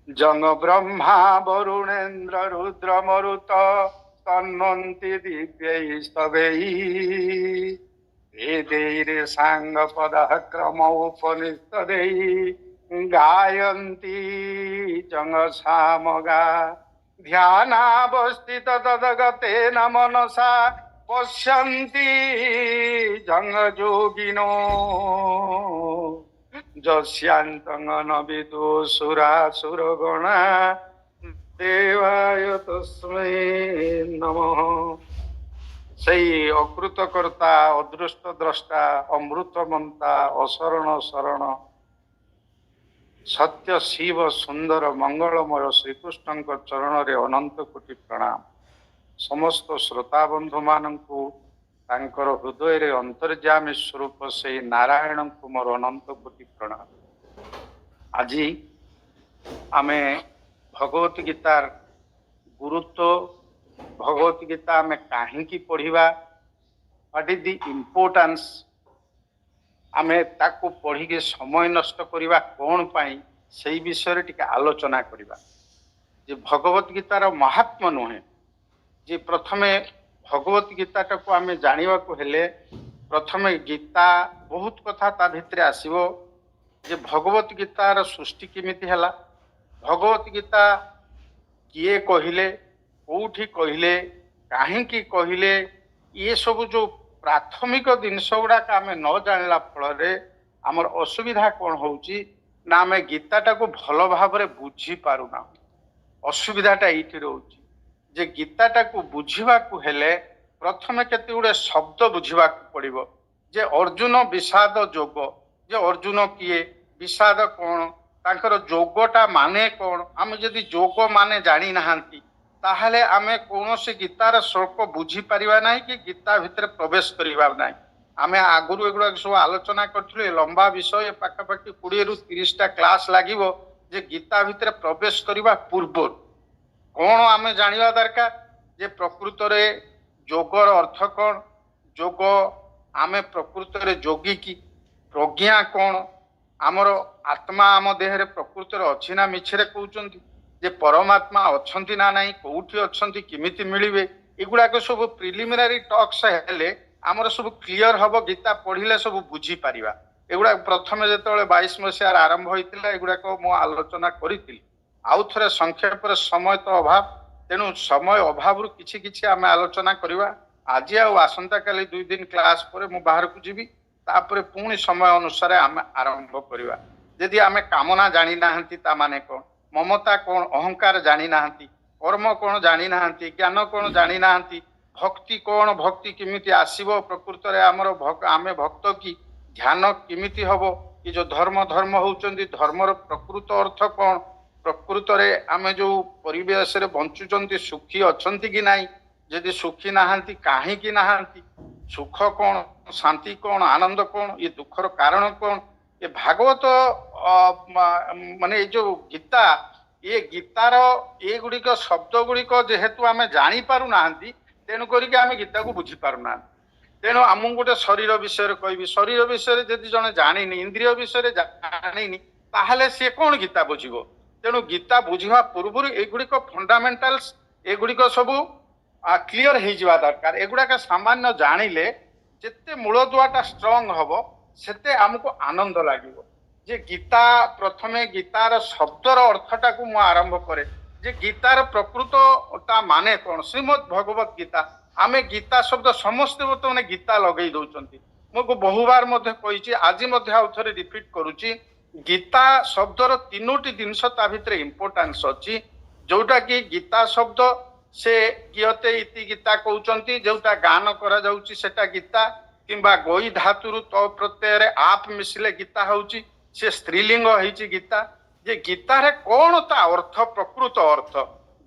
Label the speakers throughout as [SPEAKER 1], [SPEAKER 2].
[SPEAKER 1] जंग ब्रह्मा वरुणेन्द्र रुद्र मरुत तन्वन्ति दिव्यैस्तवैः वेदैरे सांग पदः क्रम उपनिषदैः गायन्ति जंग सामगा ध्यानावस्थित तदगतेन मनसा पश्यन्ति जंग योगिनो यस्यान्तङ्गन विदुसुरासुरगणा देवाय तस्मै नमः। সেই অকৃতকর্তা অদৃষ্ট দ্রষ্টা অমৃতমন্তা অশরণ শরণ সত্য শিব সুন্দর মঙ্গলময় শ্রীকৃষ্ণଙ୍କ ଚରଣରେ ଅନନ୍ତ କୋଟି ପ୍ରଣାମ। ସମସ୍ତ ଶ୍ରୋତା ବନ୍ଧୁମାନଙ୍କୁ ତାଙ୍କର ହୃଦୟରେ ଅନ୍ତର୍ଯାମୀ ସ୍ୱରୂପ ସେଇ ନାରାୟଣଙ୍କୁ ମୋର ଅନନ୍ତ କୋଟି ପ୍ରଣାମ। ଆଜି ଆମେ ଭଗବତ ଗୀତାର ଗୁରୁତ୍ୱ, ଭଗବତ ଗୀତା ଆମେ କାହିଁକି ପଢିବା, ହ୍ୱାଟ ଇଜ ଦି ଇମ୍ପୋର୍ଟାନ୍ସ, ଆମେ ତାକୁ ପଢିକି ସମୟ ନଷ୍ଟ କରିବା କଣ ପାଇଁ, ସେଇ ବିଷୟରେ ଟିକେ ଆଲୋଚନା କରିବା। ଯେ ଭଗବତ ଗୀତାର ମହାତ୍ମ୍ୟ ନୁହେଁ ଯେ ପ୍ରଥମେ ଭଗବତ ଗୀତାଟାକୁ ଆମେ ଜାଣିବାକୁ ହେଲେ ପ୍ରଥମେ ଗୀତା ବହୁତ କଥା ତା ଭିତରେ ଆସିବ। ଯେ ଭଗବତ ଗୀତାର ସୃଷ୍ଟି କେମିତି ହେଲା, ଭଗବତ ଗୀତା କିଏ କହିଲେ, କୋଉଠି କହିଲେ, କାହିଁକି କହିଲେ, ଇଏ ସବୁ ଯୋଉ ପ୍ରାଥମିକ ଜିନିଷ ଗୁଡାକ ଆମେ ନ ଜାଣିଲା ଫଳରେ ଆମର ଅସୁବିଧା କଣ ହଉଛି ନା ଆମେ ଗୀତାଟାକୁ ଭଲ ଭାବରେ ବୁଝି ପାରୁନାହୁଁ। ଅସୁବିଧାଟା ଏଇଠି ରହୁଛି ଯେ ଗୀତାଟାକୁ ବୁଝିବାକୁ ହେଲେ ପ୍ରଥମେ କେତେ ଗୁଡେ ଶବ୍ଦ ବୁଝିବାକୁ ପଡିବ। ଯେ ଅର୍ଜୁନ ବିଷାଦ ଯୋଗ, ଯେ ଅର୍ଜୁନ କିଏ, ବିଷାଦ କଣ, ତାଙ୍କର ଯୋଗଟା ମାନେ କଣ। ଆମେ ଯଦି ଯୋଗ ମାନେ ଜାଣି ନାହାନ୍ତି ତାହେଲେ ଆମେ କୌଣସି ଗୀତାର ଶ୍ଳୋକ ବୁଝିପାରିବା ନାହିଁ କି ଗୀତା ଭିତରେ ପ୍ରବେଶ କରିବା ନାହିଁ। ଆମେ ଆଗରୁ ଏଗୁଡାକ ସବୁ ଆଲୋଚନା କରିଥିଲୁ। ଏ ଲମ୍ବା ବିଷୟ, ପାଖାପାଖି 20ରୁ 30ଟା କ୍ଲାସ ଲାଗିବ। ଯେ ଗୀତା ଭିତରେ ପ୍ରବେଶ କରିବା ପୂର୍ବରୁ କଣ ଆମେ ଜାଣିବା ଦରକାର, ଯେ ପ୍ରକୃତରେ ଯୋଗର ଅର୍ଥ କଣ, ଯୋଗ ଆମେ ପ୍ରକୃତରେ ଯୋଗୀ କି, ପ୍ରଜ୍ଞା କଣ, ଆମର ଆତ୍ମା ଆମ ଦେହରେ ପ୍ରକୃତରେ ଅଛି ନା ମିଛରେ କହୁଛନ୍ତି, ଯେ ପରମାତ୍ମା ଅଛନ୍ତି ନା ନାହିଁ, କୋଉଠି ଅଛନ୍ତି, କେମିତି ମିଳିବେ, ଏଗୁଡାକ ସବୁ ପ୍ରିଲିମିନାରୀ ଟକ୍ସ ହେଲେ ଆମର ସବୁ କ୍ଲିୟର ହବ। ଗୀତା ପଢିଲେ ସବୁ ବୁଝିପାରିବା। ଏଗୁଡାକ ପ୍ରଥମେ ଯେତେବେଳେ 22 ମସିହାରେ ଆରମ୍ଭ ହେଇଥିଲା ଏଗୁଡାକ ମୁଁ ଆଲୋଚନା କରିଥିଲି। ଆଉ ଥରେ ସଂକ୍ଷେପରେ, ସମୟ ତ ଅଭାବ, ତେଣୁ ସମୟ ଅଭାବରୁ କିଛି କିଛି ଆମେ ଆଲୋଚନା କରିବା। ଆଜି ଆଉ ଆସନ୍ତାକାଲି 2 ଦିନ କ୍ଲାସ ପରେ ମୁଁ ବାହାରକୁ ଯିବି, ତାପରେ ପୁଣି ସମୟ ଅନୁସାରେ ଆମେ ଆରମ୍ଭ କରିବା। ଯଦି ଆମେ କାମନା ଜାଣି ନାହାନ୍ତି ତା ମାନେ କଣ, ମମତା କଣ, ଅହଙ୍କାର ଜାଣି ନାହାନ୍ତି, କର୍ମ କଣ ଜାଣି ନାହାନ୍ତି, ଜ୍ଞାନ କଣ ଜାଣି ନାହାନ୍ତି, ଭକ୍ତି କଣ, ଭକ୍ତି କେମିତି ଆସିବ, ପ୍ରକୃତରେ ଆମର ଆମେ ଭକ୍ତ କି, ଧ୍ୟାନ କେମିତି ହବ, ଏ ଯୋଉ ଧର୍ମ ହଉଛନ୍ତି ଧର୍ମର ପ୍ରକୃତ ଅର୍ଥ କଣ, ପ୍ରକୃତରେ ଆମେ ଯୋଉ ପରିବେଶରେ ବଞ୍ଚୁଛନ୍ତି ସୁଖୀ ଅଛନ୍ତି କି ନାହିଁ, ଯଦି ସୁଖୀ ନାହାନ୍ତି କାହିଁକି ନାହାନ୍ତି, ସୁଖ କଣ, ଶାନ୍ତି କଣ, ଆନନ୍ଦ କଣ, ଏ ଦୁଃଖର କାରଣ କଣ। ଏ ଭାଗବତ ମାନେ ଏଇ ଯୋଉ ଗୀତା, ଏ ଗୀତାର ଏଗୁଡିକ ଶବ୍ଦ ଗୁଡିକ ଯେହେତୁ ଆମେ ଜାଣିପାରୁନାହାନ୍ତି ତେଣୁ କରିକି ଆମେ ଗୀତାକୁ ବୁଝି ପାରୁନାହାନ୍ତି। ତେଣୁ ଆମକୁ ଗୋଟେ ଶରୀର ବିଷୟରେ କହିବି, ଶରୀର ବିଷୟରେ ଯଦି ଜଣେ ଜାଣିନି, ଇନ୍ଦ୍ରିୟ ବିଷୟରେ ଜାଣିନି, ତାହେଲେ ସିଏ କଣ ଗୀତା ବୁଝିବ। ତେଣୁ ଗୀତା ବୁଝିବା ପୂର୍ବରୁ ଏଗୁଡିକ ଫଣ୍ଡାମେଣ୍ଟାଲସ, ଏଗୁଡିକ ସବୁ କ୍ଲିୟର ହେଇଯିବା ଦରକାର। ଏଗୁଡାକ ସାମାନ୍ୟ ଜାଣିଲେ ଯେତେ ମୂଳଦୁଆଟା ଷ୍ଟ୍ରଙ୍ଗ ହବ ସେତେ ଆମକୁ ଆନନ୍ଦ ଲାଗିବ। ଯେ ଗୀତା, ପ୍ରଥମେ ଗୀତାର ଶବ୍ଦର ଅର୍ଥଟାକୁ ମୁଁ ଆରମ୍ଭ କରେ। ଯେ ଗୀତାର ପ୍ରକୃତ ତା ମାନେ କଣ, ଶ୍ରୀମଦ୍ ଭଗବତ ଗୀତା। ଆମେ ଗୀତା ଶବ୍ଦ ସମସ୍ତେ ବର୍ତ୍ତମାନ ଗୀତା ଲଗେଇ ଦଉଛନ୍ତି। ମୁଁ ବହୁବାର ମଧ୍ୟ କହିଛି, ଆଜି ମଧ୍ୟ ଆଉ ଥରେ ରିପିଟ କରୁଛି। ଗୀତା ଶବ୍ଦର 3ଟି ଜିନିଷ ତା ଭିତରେ ଇମ୍ପୋର୍ଟାନ୍ସ ଅଛି। ଯୋଉଟା କି ଗୀତା ଶବ୍ଦ ସେ ଗୀୟତେ ଇତି ଗୀତା କହୁଛନ୍ତି, ଯୋଉଟା ଗାନ କରାଯାଉଛି ସେଟା ଗୀତା, କିମ୍ବା ଗଇ ଧାତୁରୁ ତ ପ୍ରତ୍ୟୟରେ ଆପ୍ ମିଶିଲେ ଗୀତା ହଉଛି, ସେ ସ୍ତ୍ରୀଲିଙ୍ଗ ହେଇଛି ଗୀତା। ଯେ ଗୀତାରେ କଣ ତା ଅର୍ଥ, ପ୍ରକୃତ ଅର୍ଥ,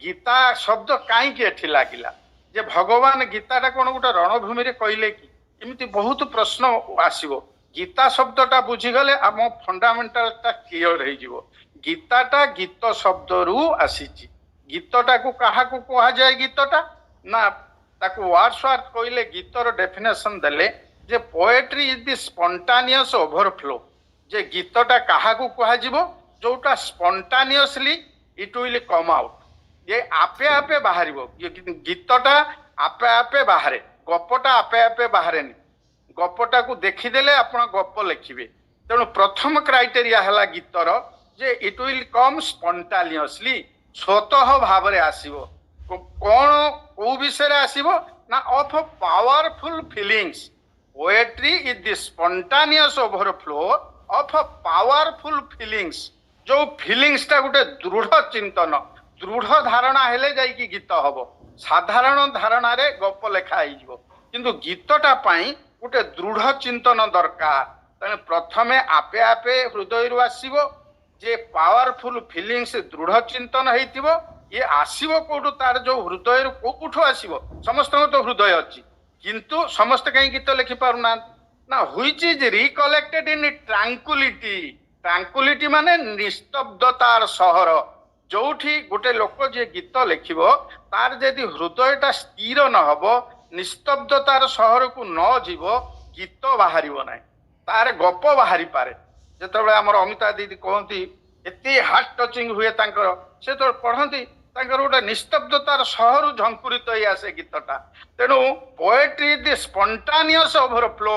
[SPEAKER 1] ଗୀତା ଶବ୍ଦ କାହିଁକି ଏଠି ଲାଗିଲା, ଯେ ଭଗବାନ ଗୀତାଟା କଣ ଗୋଟେ ରଣଭୂମିରେ କହିଲେ କି, ଏମିତି ବହୁତ ପ୍ରଶ୍ନ ଆସିବ। ଗୀତା ଶବ୍ଦଟା ବୁଝିଗଲେ ଆମ ଫଣ୍ଡାମେଣ୍ଟାଲଟା କ୍ଲିୟର ହେଇଯିବ। ଗୀତାଟା ଗୀତ ଶବ୍ଦରୁ ଆସିଛି। ଗୀତଟାକୁ କାହାକୁ କୁହାଯାଏ, ଗୀତଟା ନା ତାକୁ ୱାର୍ଡସୱାର୍ଥ କହିଲେ, ଗୀତର ଡେଫିନେସନ ଦେଲେ ଯେ ପୋଏଟ୍ରି ଇଜ ଦି ସ୍ପଣ୍ଟାନିୟସ ଓଭରଫ୍ଲୋ। ଯେ ଗୀତଟା କାହାକୁ କୁହାଯିବ, ଯୋଉଟା ସ୍ପଣ୍ଟାନିୟସଲି इट विल कम आउट ये आपे आपे बाहर गीतटा आपे आपे बाहर गपटा आपे आपे बाहर गपटा को देखीदेले आप गप लिखे तेणु प्रथम क्राइटेरिया है गीतर जे इट विल कम स्पॉन्टानियसली स्वतः भाव आसीबो कौन को विषय आसीबो ना of powerful feelings poetry is the spontaneous overflow of powerful feelings जो फीलिंग्स टा गोटे दृढ़ चिंतन दृढ़ धारणा हेले जाइकी गीत हब साधारण धारणा रे गप लेखा हो किंतु गीतटा पाई गोटे दृढ़ चिंतन दरकार तेणु प्रथमे आपे आपे हृदय रु आसीबो जे पावरफुल फीलिंग्स दृढ़ चिंतन हेतिबो ये आसीबो कोठु तार जो हृदय रु कोठु आसीबो समस्त तो हृदय अछि किंतु समस्त कहीं गीत लिखि पारुना ना व्हिच इज रिकलेक्टेड इन ट्रांकुलिटी माने निस्तब्धतार सहर जोठी गोटे लोक जे गीत लिखिबो तार यदि हृदयटा स्थिर न हबो निस्तब्धतार सहर को न जीवो गीत बाहरिबो नाही तार गप बाहरी पारे जेतबे हमर अमिता दीदी कहती एते हार्ट टचिंग हुए तांकर से तो पढ़ती तांकर गोटे निस्तब्धतार सहर झंकुरित हो आसे गीतटा तेणु poetry the spontaneous overflow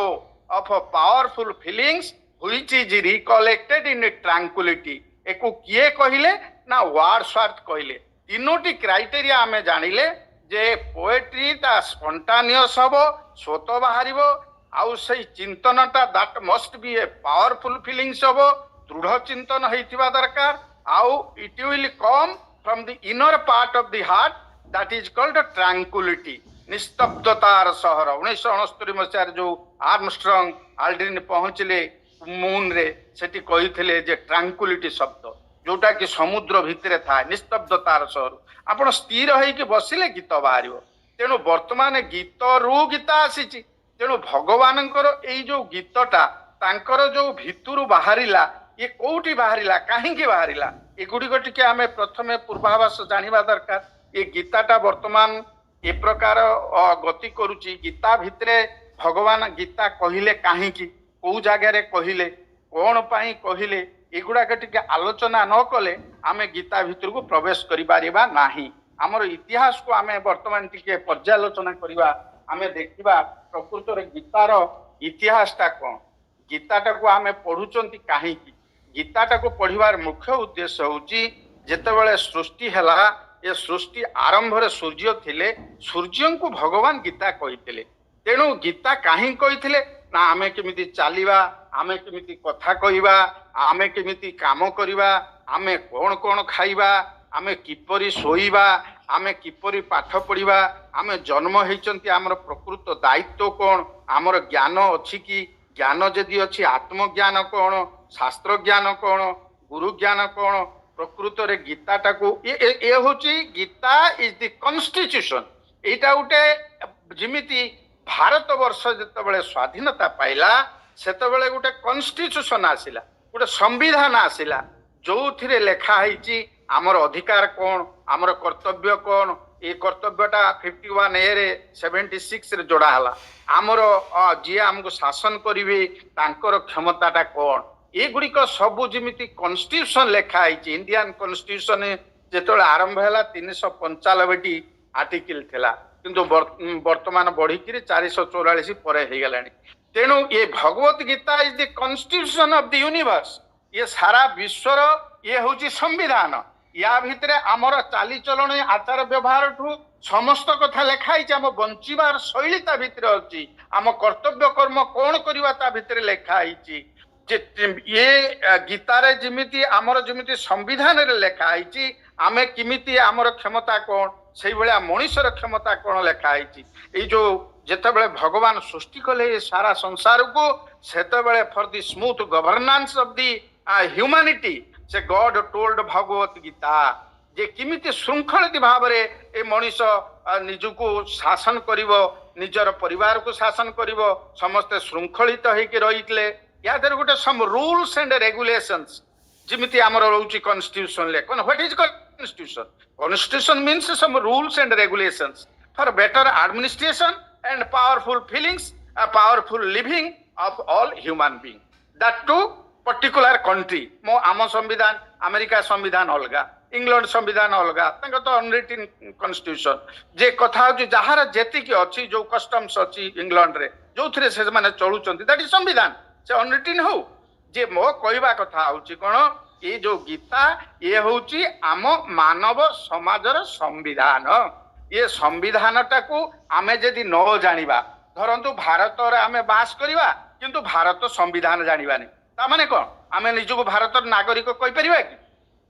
[SPEAKER 1] of powerful feelings which is recollected in tranquility एको किए कहिले ना वर्ड्सवर्थ कहिले तीनोटी क्राइटेरिया आमे जानिले जे पोएट्री ता स्पॉन्टानियस हबो स्वतः बाहरिबो आउ से चिंतनटा that must be a powerful feelings हबो दृढ़ चिंतन हेतिबा दरकार आउ it will come from the inner part of the heart that is called tranquility निस्तब्धतार सहर 1969 मसीह जो आर्मस्ट्रंग आल्ड्रिन पहुंचले मून रे सेठी कहिथिले जे ट्रांकुलिटी शब्द जोटा कि समुद्र भितरे था निस्तब्धतार सहर आपण स्थिर होइके बसिले गीत बाहरिबो तेणु वर्तमान गीत रु गीत आसीची तेणु भगवानंकर एई जो गीतटा तांकर जो भितरु बाहरिला ये कोउठी बाहरिला काहेकि बाहरिला एगुडी टिके आमे प्रथमे पूर्वाभास जानिबा दरकार ये गीताटा वर्तमान ए प्रकार गति करूची गीता भितरे भगवान गीता कहिले काहेकि को जगह रे कहिले कोन पाई कहिले एगुडा टिके आलोचना न कले आमे गीता भितर को प्रवेश करि पारिबा नाही हमर इतिहास को आमे वर्तमान टिके पर्यालोचना करिबा आमे देखिबा प्रकृत रे गीतार इतिहासटा कोन गीताटा को आमे पढुचंती काहेकि गीताटा को पढ़िबार मुख्य उद्देश्य होची जेतेबेले सृष्टि हला ये सृष्टि आरंभ रे सूर्य थिले सूर्य को भगवान गीता कहिथिले तेणु गीता काहे कहिथिले ना आमे केमिति चालिबा आमे केमिति कथा कहिबा आमे केमिति काम करिबा आमे कोन कोन खाइबा आमे किपरि सोइबा आमे किपरि पाठ पढ़िबा आमे जन्म हेचंती हमर प्रकृत दायित्व कोन हमर ज्ञान अछि कि ज्ञान जदि अछि आत्मज्ञान कोन शास्त्र ज्ञान कोन गुरु ज्ञान कोन प्रकृत रे गीताटा को ए होची गीता इज द कॉन्स्टिट्यूशन एटा उटे जिमिति भारत वर्ष जेतेबेले स्वाधीनता पाइला सेतेबेले गोटे कॉन्स्टिट्यूशन आसिला गोटे संविधान आसिला जोथिरे लेखा हेची हमर अधिकार कोन हमर कर्तव्य कोन ए कर्तव्यटा 51 ए रे 76 रे जोड़ा हला हमर जे हमको शासन करिवे तांकर क्षमताटा कोन ए गुड़िक सबु जिमिति कॉन्स्टिट्यूशन लेखा है इंडियन कॉन्स्टिट्यूशन जेतोले आरंभ हैला 395 आर्टिकल थिला किंतु वर्तमान बढ़ी कि 444 परे हे गलानी तेणु ये Bhagavad Gita is the constitution of the universe ये सारा विश्वर ये होची संविधान या भितरे आमर चाली चलन आचार व्यवहार ठू समस्त कथा लेखाई आम बंचिबार शैलीता भितरे अछि आम कर्तव्य कर्म कौन करवा ता भितरे लेखाई ये गीतारे जिमिति आमर जिमिति संविधान रे लेखाई आमे किमिति आमर क्षमता कौन से भलिया मनुष्यर क्षमता कौन लेखाई ये जो जेतेबेले भगवान सृष्टि कले सारा संसार को सेतेबेले for the smooth governance of the humanity से गॉड टोल्ड भगवत गीता जे किमिति श्रृंखलित भाव रे ए मनुष्य निजको शासन करिवो निजर परिवार को शासन करिवो समस्त श्रृंखलित होइके रहितले या देर गोटे सम रूल्स एंड रेगुलेशंस जिमिति हमर रहउची कॉन्स्टिट्यूशन ले कोन what is constitution constitution means some rules and regulations for better administration and powerful feelings powerful living of all human being that to particular country मो आम संविधान अमेरिका संविधान अलगा इंग्लैंड संविधान अलग तो अनरिटन कॉन्स्टिट्यूशन जे कथा हो जार जेतिक अच्छी जो कस्टम्स अच्छी इंग्लैंड रे जो थे से माने चलुचंती दैट इज संविधान से अनरिटन हो जे मो कहवा कथा होची कोन ये जो गीता ये होची आम मानव समाजर संविधान ये संविधान टाकू आमे जदि न जानिबा धरंतु भारत रे आमे बास करिवा किंतु भारत संविधान जानिबानी ता माने कोन आमे निजको भारत नागरिक कहि परिबा कि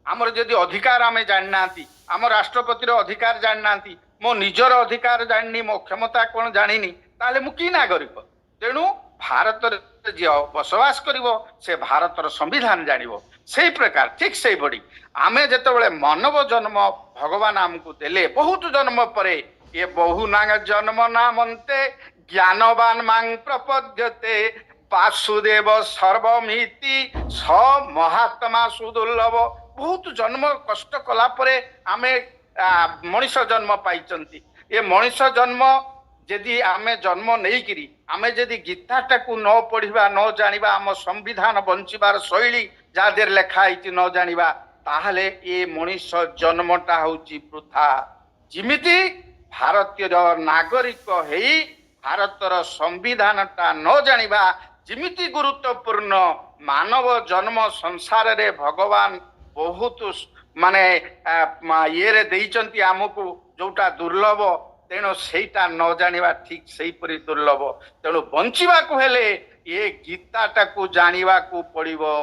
[SPEAKER 1] आमर जदि अधिकार आमे जानना आम राष्ट्रपतिर अधिकार जानना मो निजर अधिकार जाननी मो क्षमता कौन जानी ताले मु कि नागरिक तेणु भारत जी बसवास करिवो से भारतर संविधान जानिबो से प्रकार ठीक से बड़ी आमे जेतेबेले मानव जन्म भगवान आमको देले बहुत जन्म परे ये बहु नांग जन्म नामन्ते ज्ञानवान मांग प्रपद्यते वासुदेव सर्वमिति स महात्मा सुदुर्लभ बहुत जन्म कष्ट कला परे आमे मनीष जन्म पाइचंती ये मनीष जन्म यदि आमे जन्म नहीं करी आमे यदि गीताटा को न पढ़िबा न जानिबा आम संविधान बंचिबार शैली जा देर लेखा होती न जानिबा ताहले ये मनीष जन्मटा होची वृथा जिमिति भारतीय नागरिक हेई भारतर संविधानटा न जानिबा जिमिति गुरुत्वपूर्ण मानव जन्म संसार रे भगवान बहुत माने ये देइचंती आमको जोटा दुर्लभ तेणु सेटा न जानिबा ठीक सही परि दुर्लभ तेणु बंचिबा को हेले ये गीताटा को जानिबा को पड़िबो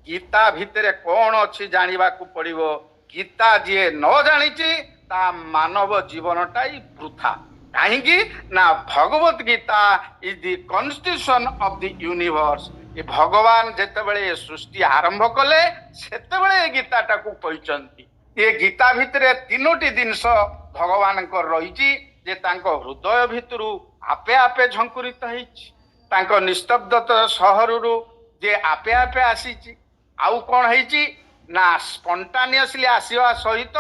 [SPEAKER 1] गीता भितरे कौन अच्छी जानिबा को पड़िबो गीता जे न जानिची ता मानव जीवनटा ही वृथा कहीं ना Bhagavad Gita is the constitution of the universe ये भगवान जेतेबेले सृष्टि आरंभ कले सेतेबेले गीताटा को कहचंती ये गीता भितरे तीनोटी जिनस भगवान को रही जे तांको हृदय भितरु आपे आपे झंकुरित होईची तांको निस्तब्धता सहरु जे आपे आपे आसीची आउ कोन होईची ना स्पॉन्टानियसली आसीवा सहित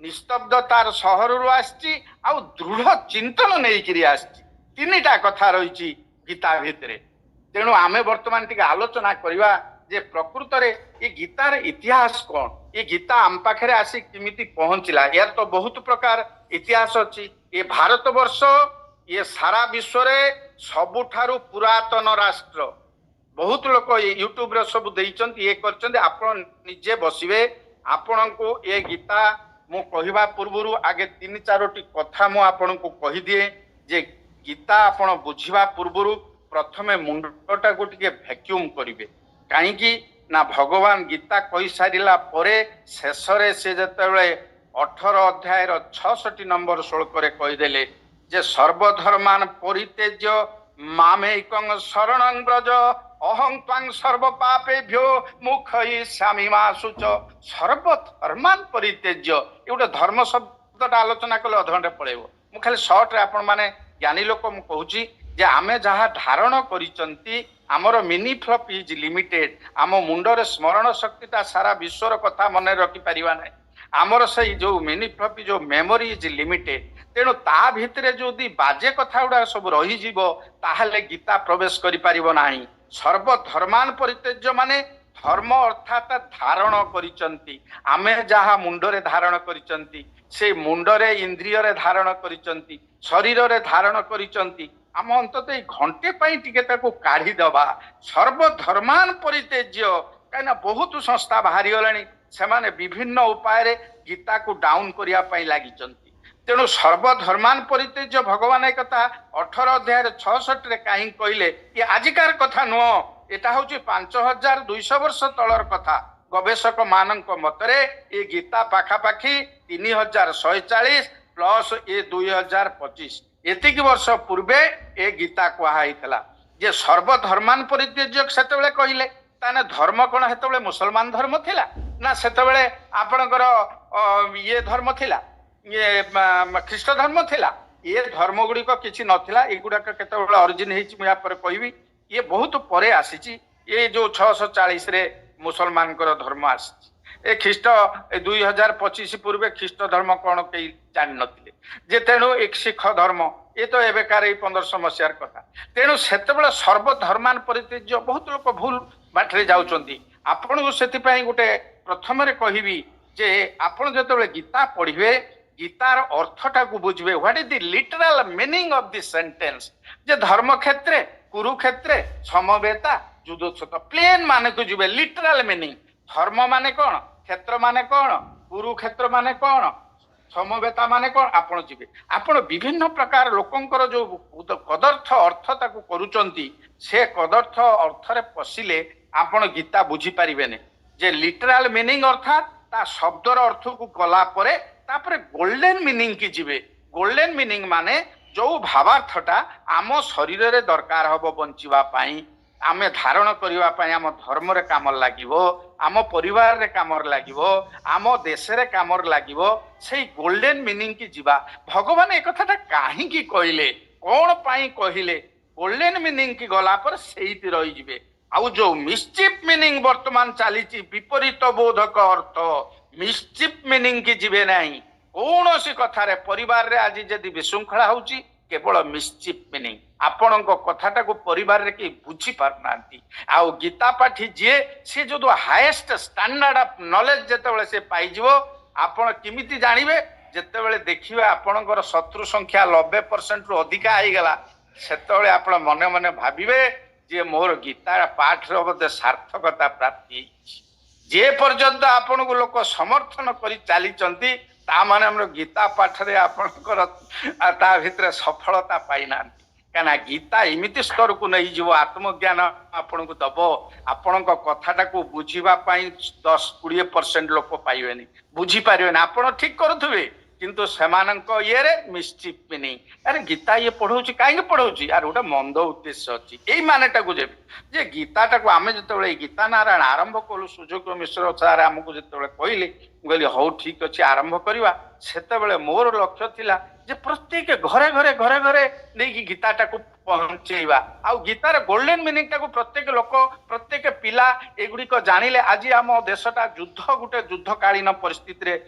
[SPEAKER 1] निस्तब्धतार सहरु आसी आउ दृढ़ चिंतन नहीं करी आसी तीनटा कथा रही गीता भितरे तेणु आमे वर्तमान टिके आलोचना करिवा जे प्रकृत रे ये गीतार इतिहास कौन ये गीता आम पाखे आसी किमिति पहुंचला यार तो बहुत प्रकार इतिहास अच्छी ये भारत वर्ष ये सारा विश्व रे सबुठारु पुरातन राष्ट्र बहुत लोक यूट्यूब रे सब देइचंती ये करचंती आपण निजे बसिबे आपण को ये गीता मु कहवा पूर्व आगे 3-4टी कथा मु आपण को कहि दिए जे गीता आपण बुझिबा पूर्व प्रथमे मुंडटा को टिके वैक्यूम करिवे काहेकि ना भगवान गीता कहि सारिला परे शेषरे से जतबेले 18 अध्याय 66 नंबर श्लोक रे कहि देले जे सर्वधर्मान परित्यज्य मामेकं शरणं व्रज अहं त्वां सर्व पापेभ्यो मुखयिष्यामि मा शुच सर्वधर्मान परित्यज्य एगोटे धर्म शब्दटा आलोचना कले अधघंटे पळेबो मु खाली शॉर्ट रे आपण माने ज्ञानी लोक मु कहूची जे आमे जहाँ धारण करिचंती आमर मिनी फ्लप इज लिमिटेड आम मुंडरे स्मरण शक्तिटा सारा विश्वर कथा मन रखि परिबा नै आमर सही जो मिनी फ्लप जो मेमोरी इज लिमिटेड तेणु ता भितरे जो दी बाजे कथा गुडा सब रही जीवो ताहले गीता प्रवेश करि परिबो नाही सर्वधर्मान परित्यज्य माने धर्म अर्थात धारण करिचंती आमे जहाँ मुंडरे धारण करिचंती से मुंडरे इंद्रिय रे धारण करिचंती शरीर रे धारण करिचंती आम अंतत घंटे टिके काढ़ी दबा सर्वधर्मान परित्यज्य कहीं बहुत संस्था बाहरी गलानी से माने विभिन्न उपाय गीता को डाउन करने लगी तेणु सर्वधर्मान परित्यज्य भगवान एक कथा 18 अध्याय 66 रे कहीं कहले ये आजिकार कथा नुह एटा हूँ 5200 वर्ष तलर कथा गवेषक मानक मतरे ये गीता पाखापाखि 3140 प्लस ये 2025 एतिक वर्ष पूर्वे ए गीता कहुला जे सर्वधर्मान परित्यज्य सेतबेले कहले ताने धर्म कौन हेतबेले मुसलमान धर्म थिला ना सेतबेले आपणकर ये धर्म थिला ये ख्रीष्ट धर्म थिला ये धर्म गुड़िक किसी नथिला एगुड़ाक केतबेले ओरिजिन हेछि मु या पर कहबी ये बहुत परे आसीची ये जो 640 रे मुसलमान धर्म आसी ए ख्रीष्ट 2025 पूर्वे ख्रीष्ट धर्म कौन कई जान नथिले जे तेणु एक सिख धर्म ये तो एवेकार 1500 मसीहार कथा तेणु सेतबेले सर्वधर्मान परित्यज्य बहुत लोक भूल बाटरे जाउचंती आपन को सेति पई गोटे प्रथम रे कहिबी जे आपण जेतेबेले गीता पढ़िबे गीतार अर्थटा को बुझबे what is the literal meaning of this sentence जे धर्म क्षेत्रे कुरुक्षेत्रे समवेता युद्धोत्सव प्लेन माने को जुबे लिटरल मीनिंग धर्म माने कौन क्षेत्र माने कौन कुरुक्षेत्र माने कौन समवेता माने कौन आपण जीवे आपण विभिन्न प्रकार लोकंकर जो कदर्थ अर्थ ताकू करूचंती से कदर्थ अर्थ रे पसिले आपण गीता बुझी परिबेने जे लिटरल मीनिंग अर्थात ता शब्दर अर्थ को गला परे तापरे गोल्डन मीनिंग की जीवे गोल्डन मीनिंग माने जो भावार्थटा आम शरीर रे दरकार हबो बंचिबा पाई आमे धारण करिवा पाई आम धर्म रे काम लागिवो आम परिवार रे काम लागिवो आम देश रे काम लागिवो सेही गोल्डन मीनिंग की जीवा भगवान ए कथाटा काहे की कहिले कोन पाई कहिले गोल्डन मीनिंग की गला पर सेही रही जिवे आउ जो मिस्चिफ मीनिंग वर्तमान चलीची विपरीत बोधक अर्थ मिस्चिफ मीनिंग की जीवे नहीं कौन सी कथा रे परिवार रे आज जदि विशृंखला होची केवल मिस्चिफ मीनिंग आपणक कथाटा को परिवार रे के बुझी पारनांती आउ गीता पाठी जे से जो हाईएस्ट स्टैंडर्ड ऑफ नॉलेज जेतेबेले से पाई जिवो आपण किमिति जानिबे जेतेबेले देखिबे आपणकर शत्रु संख्या 90% रु अधिक आइ गला सेतेबेले आपण मने मने भाबिबे जे मोर गीता पाठ रो बदे सार्थकता प्राप्ति जे पर्यंत आपण को लोक समर्थन करी चाली चंती ता माने हमर गीता पाठ रे आपणकर ता भितर सफलता पाइना कहना गीता एमिति स्तर को नहीं जीव आत्मज्ञान आपण को दबो आपण कथाटा को बुझीबा पाई 10-20% लोक पाइबेनी बुझी पारिबेनी आपण ठीक करूथबे किंतु सेमानक ये रे मिस्चिफ मीनिंग अरे गीता ये पढ़ौची काहे पढ़ौची यार गोटे मंद उद्देश्य अच्छी यही मानेटा को जे गीताटा को आमे जतबेले गीता नारायण आरंभ कलु सुजोग मिश्र सार आमको जतबेले कहले कहली हौ ठीक अच्छे आरंभ करवा सेतबेले मोर लक्ष्य थिला जे प्रत्येक घरे घरे घरे घरे नहीं गीताटा को पहुंचेवा आउ गीतार गोल्डन मीनिंग टाको प्रत्येक लोक प्रत्येक पिला एगुड़िक जानिले आज आम देशटा युद्ध गोटे युद्धकालीन परिस्थिति रे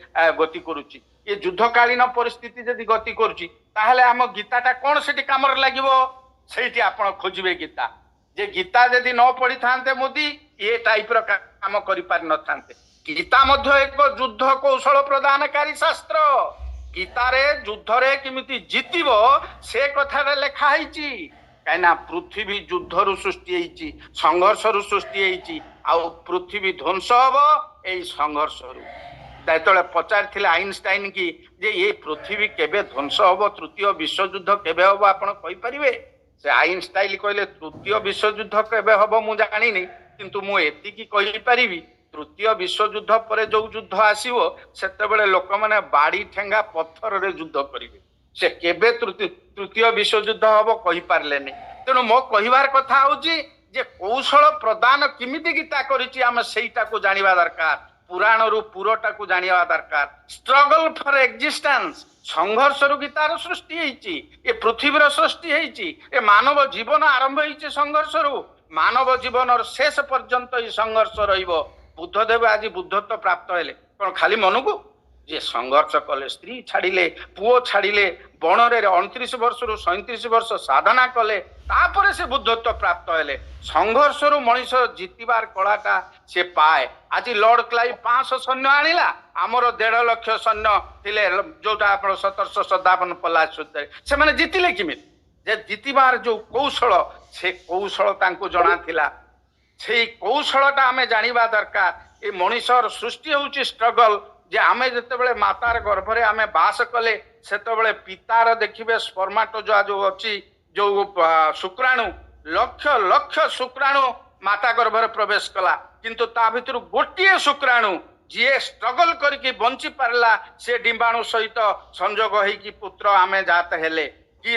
[SPEAKER 1] गति करुची ये युद्धकालीन परिस्थिति जदि गति करुची ताहले आम गीताटा कौन सेठी काम लागिवो सेठी आपण खोजिबे गीता जे गीता जदि न पढ़ी थांते मोदी ये टाइप रो काम करि पार न थांते गीता मध्य एक युद्ध कौशल प्रदानकारी शास्त्र गीता रे युद्ध रे किमिति जीतिबो से कथा लेखा हैची काइना पृथ्वी युद्ध रु सृष्टि हैची संघर्ष रु सृष्टि हैची आ पृथ्वी ध्वंस हबो एई संघर्ष रु जेतले पचार आइनस्टाइन की जे ये पृथ्वी केबे ध्वंस हबो तृतीय विश्व युद्ध केबे हबो आपण कहि परिबे से आइनस्टाइन कहले तृतीय विश्व युद्ध केबे हबो मु जानिनी किंतु मु एति की कहि परिबी तृतीय विश्व युद्ध पर जो युद्ध आसीबो सेतेबेले लोक माने बाड़ी ठेंगा पत्थर रे युद्ध करिवे से केबे तृतीय विश्व युद्ध हबो कहि पारलेनी तेनु मो कहिवार कथा होची जे कौशल प्रदान किमिति गीता करिछि हम सेईटा को जानिबा दरकार पुराण रु पुरोटा को जानिबा दरकार स्ट्रगल फॉर एक्जिस्टेंस संघर्ष रु गीतार सृष्टि हैछि ए पृथ्वी रो सृष्टि हैछि ए मानव जीवन आरंभ हैछि संघर्ष रु मानव जीवन और शेष पर्यंत ई संघर्ष रहिबो बुद्धदेव आज बुद्धत्व प्राप्त हेले कौन खाली मन को जे संघर्ष कले स्त्री छाड़िले पुओ छाड़िले बण रे 29 वर्ष रु 37 वर्ष साधना कले तापर से बुद्धत्व प्राप्त हेले संघर्ष रु मनीष जीतिबार कलाटा से पाए आज लॉर्ड क्लाइव 500 सैन्य आनिला आमर 1.5 लाख सैन्य थिले जोटा आपण 1757 पलाश से माने जीतिले किमित जे जीतिबार जो कौशल से कौशल तांको जणा थिला से कौशलटा आमे जानिबा दरकार ए मनीषर सृष्टि होउची स्ट्रगल जे आमे जतेबेले मातार गर्भरे आमे बास कले सेतेबेले पितार देखिबे स्पर्माटोजोआ जो अछि जो शुक्राणु लक्ष लक्ष शुक्राणु माता गर्भरे प्रवेश कला किंतु ता भितर गोटिए शुक्राणु जे स्ट्रगल करके बंची पारला से डिंबाणु सहित संजोग होई कि पुत्र आमे जात हेले कि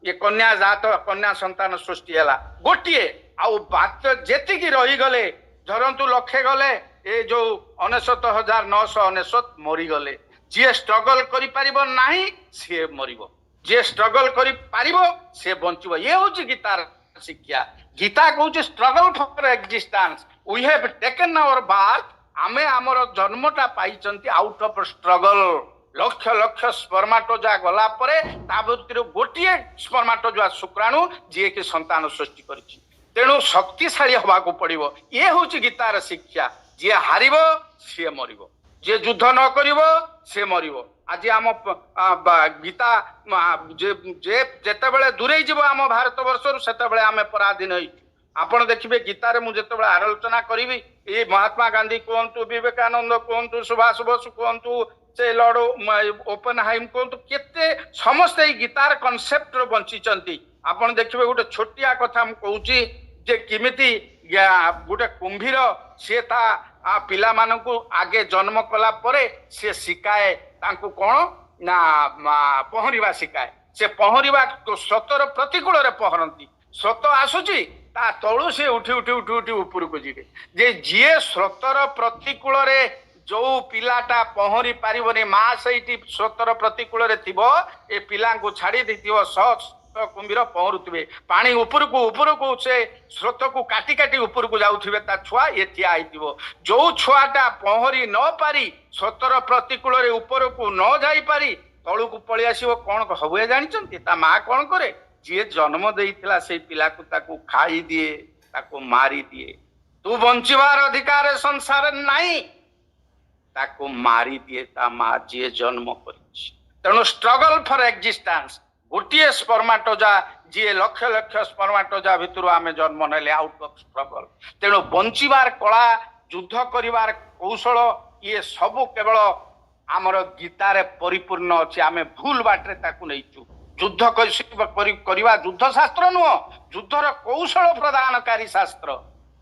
[SPEAKER 1] ये कन्या जात कन्या संतान सृष्टि है गोटे आउ बात जेतिकी रही गले धरतु लक्षे गले ए जो 69,999 मरीगले जी स्ट्रगल करि परिबो नाही से मरिबो जे स्ट्रगल करि परिबो से बंचिबो ये होची गीतार शिक्षा गीता कहूची struggle for existence we have taken our birth आमे हमर जन्मटा पाइचंती आउट ऑफ स्ट्रगल लक्ष लक्ष स्पर्माटोजा गला परे ता भितर गोटिए स्पर्माटोजा शुक्राणु जे कि संतान सृष्टि करिछि तेणु शक्तिशाली हवा को पड़िबो ये होची गीतार शिक्षा जी हारिब सी मरिब जे युद्ध न करिब से मरिब आज आम गीता जेतेबेले दूरे जीव आम भारत वर्षर सेतेबेले आम पराधीन होइछु आपण देखिबे गीतारे मु जेतेबेले आलोचना करिवि ए महात्मा गांधी कहंतु विवेकानंद कहंतु सुभाष बोस कहंतु से लॉर्ड ओपेनहाइम कहंतु केते समस्त गीतार कॉन्सेप्ट रो बंचिचंती आपण देखिबे गोटे छोटिया कथा मु कहूची जे किमिति गोटे कुंभीर से ता पिला मानकु आगे जन्म कला परे से शिकाए तांकु कोन ना पहरिबा शिकाए से पहरिबा स्रोतर प्रतिकूल रे पहरंती स्रोत आसुची ता तळु से उठी उठी उठी उठी ऊपर को जिवे जे जिए स्रोतर प्रतिकूल रे जो पिलाटा पहरी पारिबनी मा सहीटी स्रोतर प्रतिकूल रे थिबो ए पिला को छाड़ी दिथिबो सच कुंभीर पहरुवे पानी ऊपर को से स्रोत को काटी काटी ऊपर को जाऊे ता छुआ ये ठिया जो छुआटा पहरी न पारी स्रोतर प्रतिकूल ऊपर को न जाई पारी तलू को पलि आसो कौन हम जानते ता माँ कौन करे जी जन्म देइथिला से पिला को ताकू खाई दिए ताकू मारी दिए तू बंचिबार अधिकार संसार नहीं ताकू मारी दिए ता माँ जी जन्म करिछि तेणु स्ट्रगल फॉर एक्जिस्टेंस गोटे स्पर्माटोजा जी लक्ष लक्ष स्पर्माटोजा भितर आम जन्म नेले आउट ऑफ स्ट्रगल तेणु बंचिबार कला युद्ध करिवार कौशल ये सब केवल आमर गीतार परिपूर्ण अच्छे आम भूल बाटे ताकू नहींचु युद्ध करवा युद्ध शास्त्र नुह युद्धर कौशल प्रदानकारी शास्त्र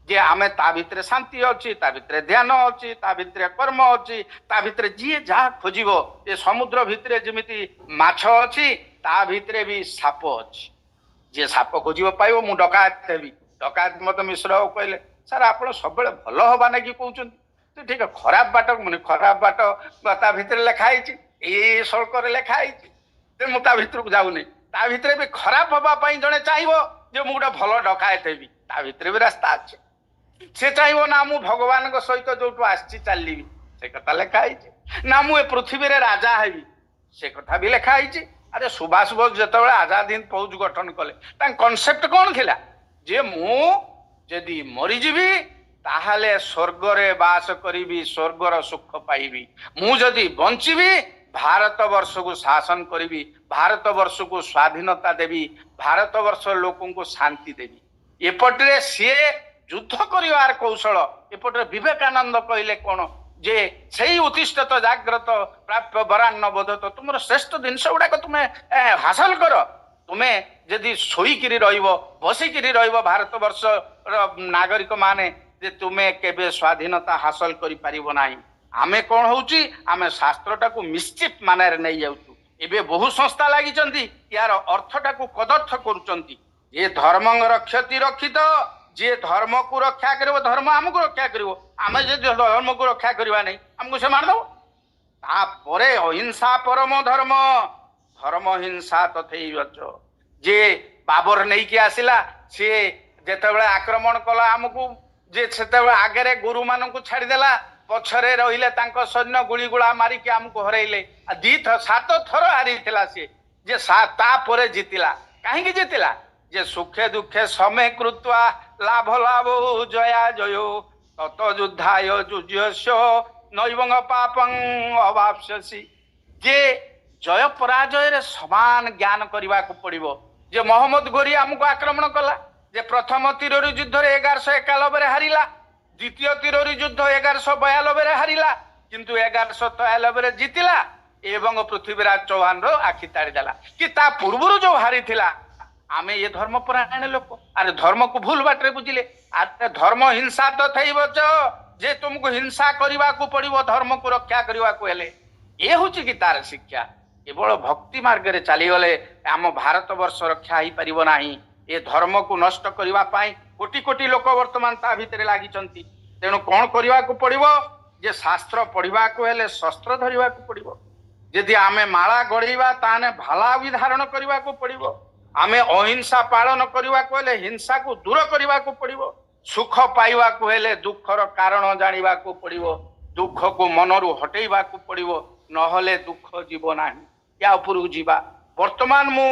[SPEAKER 1] जे आमे ता भितरे शांति अच्छी ता भितरे ध्यान अच्छी ता भितरे कर्म अच्छी ता भितरे जी जहाँ खोजिबो ये समुद्र भितरे जेमिति माछ अच्छी ता भितरे भी साप अच्छी जे साप खोजिबो पाइबो मु डकायत हेबी डकायत मत मिश्र कहले सर आप सब भल हवा ना कि कहउछन तो ठीक है खराब बाट माने खराब बाट ता भितरे लिखा है ए सड़क लिखा है मु ता भितर को जाऊनी ता भितरे भी खराब हवा पाई जने चाहिबो जे मु गोटे भल डकायत हेबी ता भितरे भी रास्ता अच्छे से चाहिए ना मु भगवान सहित जो आसी चलि से कथा लिखाई ना मु पृथ्वी रे राजा हेबी से कथा भी लिखाई अरे सुभाष बोस जो आजाद हिंद फौज गठन कले कनसेप्ट कौन थिला जे मु जदि मरीजीवी ताहले स्वर्ग रे बास करी स्वर्गर सुख पाइबी मु जदि बंचीबी भारत वर्ष को शासन करी भारत वर्ष को स्वाधीनता देवी भारत वर्ष लोक को शांति देवी एपटे सी युद्ध करिवार कौशल एपटे विवेकानंद कहले कौन जे सही उत्तिष्ठत जाग्रत प्राप्य वरान्न बोधत तुम श्रेष्ठ जिनस गुड़ाक तुम्हें हासिल कर तुम्हें जदि शोईकिरी रहिबो बसिकिरी रहिबो भारत वर्ष नागरिक माने जे तुम्हें केबे स्वाधीनता हासिल करि परिबो नाही आमे कौन होउची आमे शास्त्रटा को मिस्चिफ माने नै जाउछु एबे बहु संस्था लागि चंती यार अर्थटा को कदर्थ करूचंती ये धर्म रक्षति रक्षित जे धर्म को रक्षा करिवो धर्म हमको रक्षा करिवो आमे जे धर्म को रक्षा करिवा नै हमको से मार दो तापरे अहिंसा परम धर्म धर्म हिंसा तथैवच जे बाबर नै कि आसिला से जेतेबेले आक्रमण कला हमको जे सेतेबेले आगरे गुरु मानकु छाडी देला पछरे रहिले तांको सैन्य गुली गुला मारी के हमको हरैले सात थर हारिथिला से जे ता परे जितिला काहे कि जितिला जे सुखे दुखे समय कृत्वा लाभ लाभ जया जयो तत युद्धाय जुज्यस्य नैवंग पापं अवाप्स्यसि जे जय पराजय रे समान ज्ञान करने को पड़िबो जे मोहम्मद गोरी हमको आक्रमण कला जे प्रथम तीरोरी युद्ध रे 1191 हारिला द्वितीय तीरोरी युद्ध 1192 रे हारिला किंतु 1193 रे जीतिला एवं पृथ्वीराज चौहान रो आखि ताड़ी देला कि ता पूर्व जो हारी थिला आमे ये धर्म परायण लोक अरे धर्म को भूल बाटरे बुझिले अरे धर्म हिंसा तो थैबच जे तुमको हिंसा करने को पड़िबो धर्म को रक्षा करने को हेले ये होची कि तार शिक्षा केवल भक्ति मार्ग रे चली गले आम भारत वर्ष रक्षा ही परिबो नाही ये धर्म को नष्ट करबा पाई कोटी कोटी लोक वर्तमान ता भितरे लागि चंती तेणु कौन करने को पड़िबो जे शास्त्र पढ़िबा को हेले शस्त्र धरिबा को पड़िबो यदि आमे माला गढ़ीबा ताने भाला भी धारण करने को पड़िबो आमे अहिंसा पालन करने को हेले हिंसा को दूर करने को पड़िबो सुख पाइबा को हेले दुखर कारण जानिबा को पड़िबो दुख को मनरु हटेइबा को पड़िबो नहले दुख जीव नाही या उपरु जीवा वर्तमान मु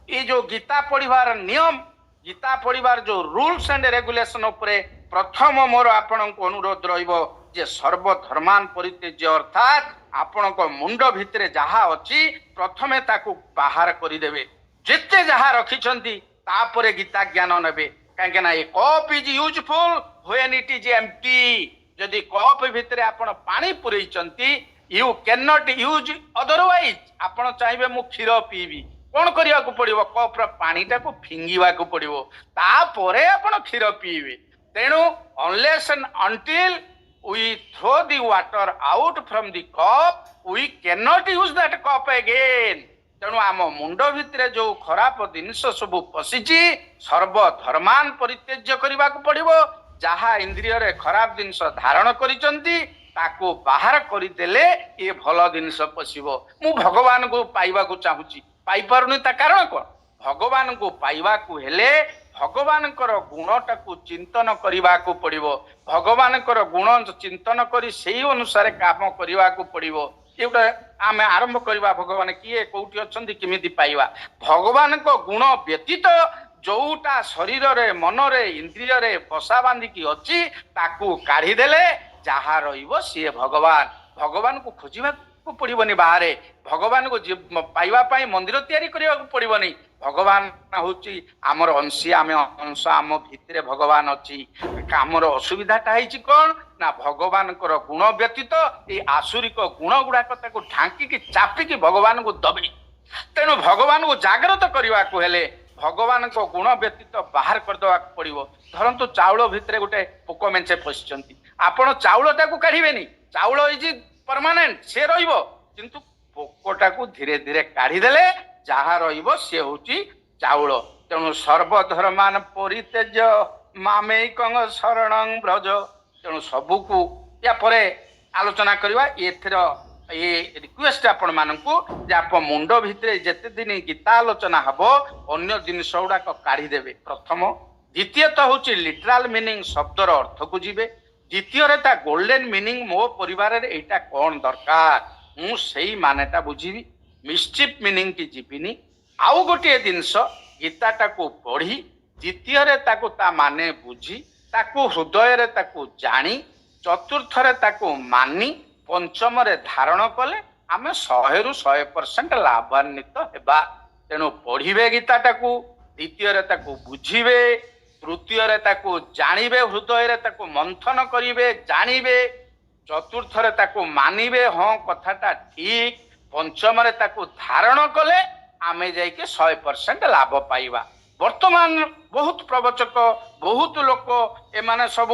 [SPEAKER 1] ये जो गीता पढ़िबार नियम गीता पढ़िबार जो रूल्स एंड रेगुलेशन उपरे प्रथम मोर आपण को अनुरोध रहिबो जे सर्वधर्मान परित्यज्य अर्थात आपण मुंड भितर जहा अच्छी प्रथमे ताकू बाहर करदेवे जिते जहा रखिंट तापर गीता ज्ञान नेबे कहीं a cup is useful when it is empty जदि कप भितर आपण पानी पुरई you can not use otherwise आपण चाहिए मु क्षीर पीबी कौन करने को पड़ो कप पानी टाक फिंगा पड़ो तापर आपण क्षीर पीबे तेणु unless and until we throw the water out from the cup we cannot use that cup again तेणु आम मुंड भितर जो खराब जिनस सब पशिची सर्वधर्मान परित्यज्य करने को पड़ो जहा इंद्रिय रे खराब जिनस धारण करिसंती ताको बाहर करदेले ये भल जिनस पशिबो मु भगवान को पाइबा को चाहूची पाई पारुनी ता कारण कोन भगवान को पाइबा को हेले भगवान गुणटा को चिंतन करने को पड़ो भगवान गुण चिंतन कर से अनुसार काम करने को पड़ो ये गोटे आम आरंभ करवा भगवान किए कौटी अच्छा किमिति पाइबा भगवान को गुण व्यतीत जोटा शरीर रे मन रे इंद्रिय रे बसा बांधिकी अच्छी ताकू काढ़ीदेले जहा रहिबो सी भगवान भगवान को खोजा पड़ोनी बाहर भगवान को पाइबा मंदिर तैयारी करने को पड़ोनी भगवान हूँ आमर अंशी आम अंश आम भितर भगवान अच्छी आमर असुविधाटा कौन ना भगवान गुण व्यतीत ये आसुरिक गुण गुड़ाक ढांकी चापिकी भगवान को दबे तेणु भगवान को जागृत करने को हेले भगवान को गुण व्यतीत बाहर करदे पड़ो धरतु चाउल भितर गोटे पोक मेचे पशिंट आपण चाउलटा को काढ़ेनि चाउल इज परमानेंट से किंतु पोकटा को धीरे धीरे काढ़ीदेले जहा सी हूँ चाउल तेणु सर्वधर्मान परित्यज्य मामेक शरण ब्रज तेणु सबको या परे आलोचना करवा ये रिक्वेस्ट आपण मानकू आप मुंड भितर जिते दिन गीता आलोचना हम अन्य जिनस गुड़ाक काढ़ीदेवे प्रथम द्वितीयतः हूँ लिटराल मीनिंग शब्दर अर्थ को जीवे द्वितीय गोल्डन मीनिंग मो परिवार एटा कौन दरकार मुझे मानेटा बुझी मिस्चिफ मीनिंग की जीविनी आउ गोटे जिनस गीताटा को पढ़ी द्वितीय माने बुझी ताकू हृदय जानी चतुर्थ मानी पंचम धारण कले आम 100% लाभान्वित हेबा तेणु पढ़िबे गीताटा को द्वितीय बुझीबे तृतीय जानवे हृदय मंथन करिवे जानवे चतुर्थ मानिबे हाँ कथाटा ठीक पंचम धारण कले आमे जाइके 100% लाभ पाइबा वर्तमान बहुत प्रवचक बहुत लोक एमाने सब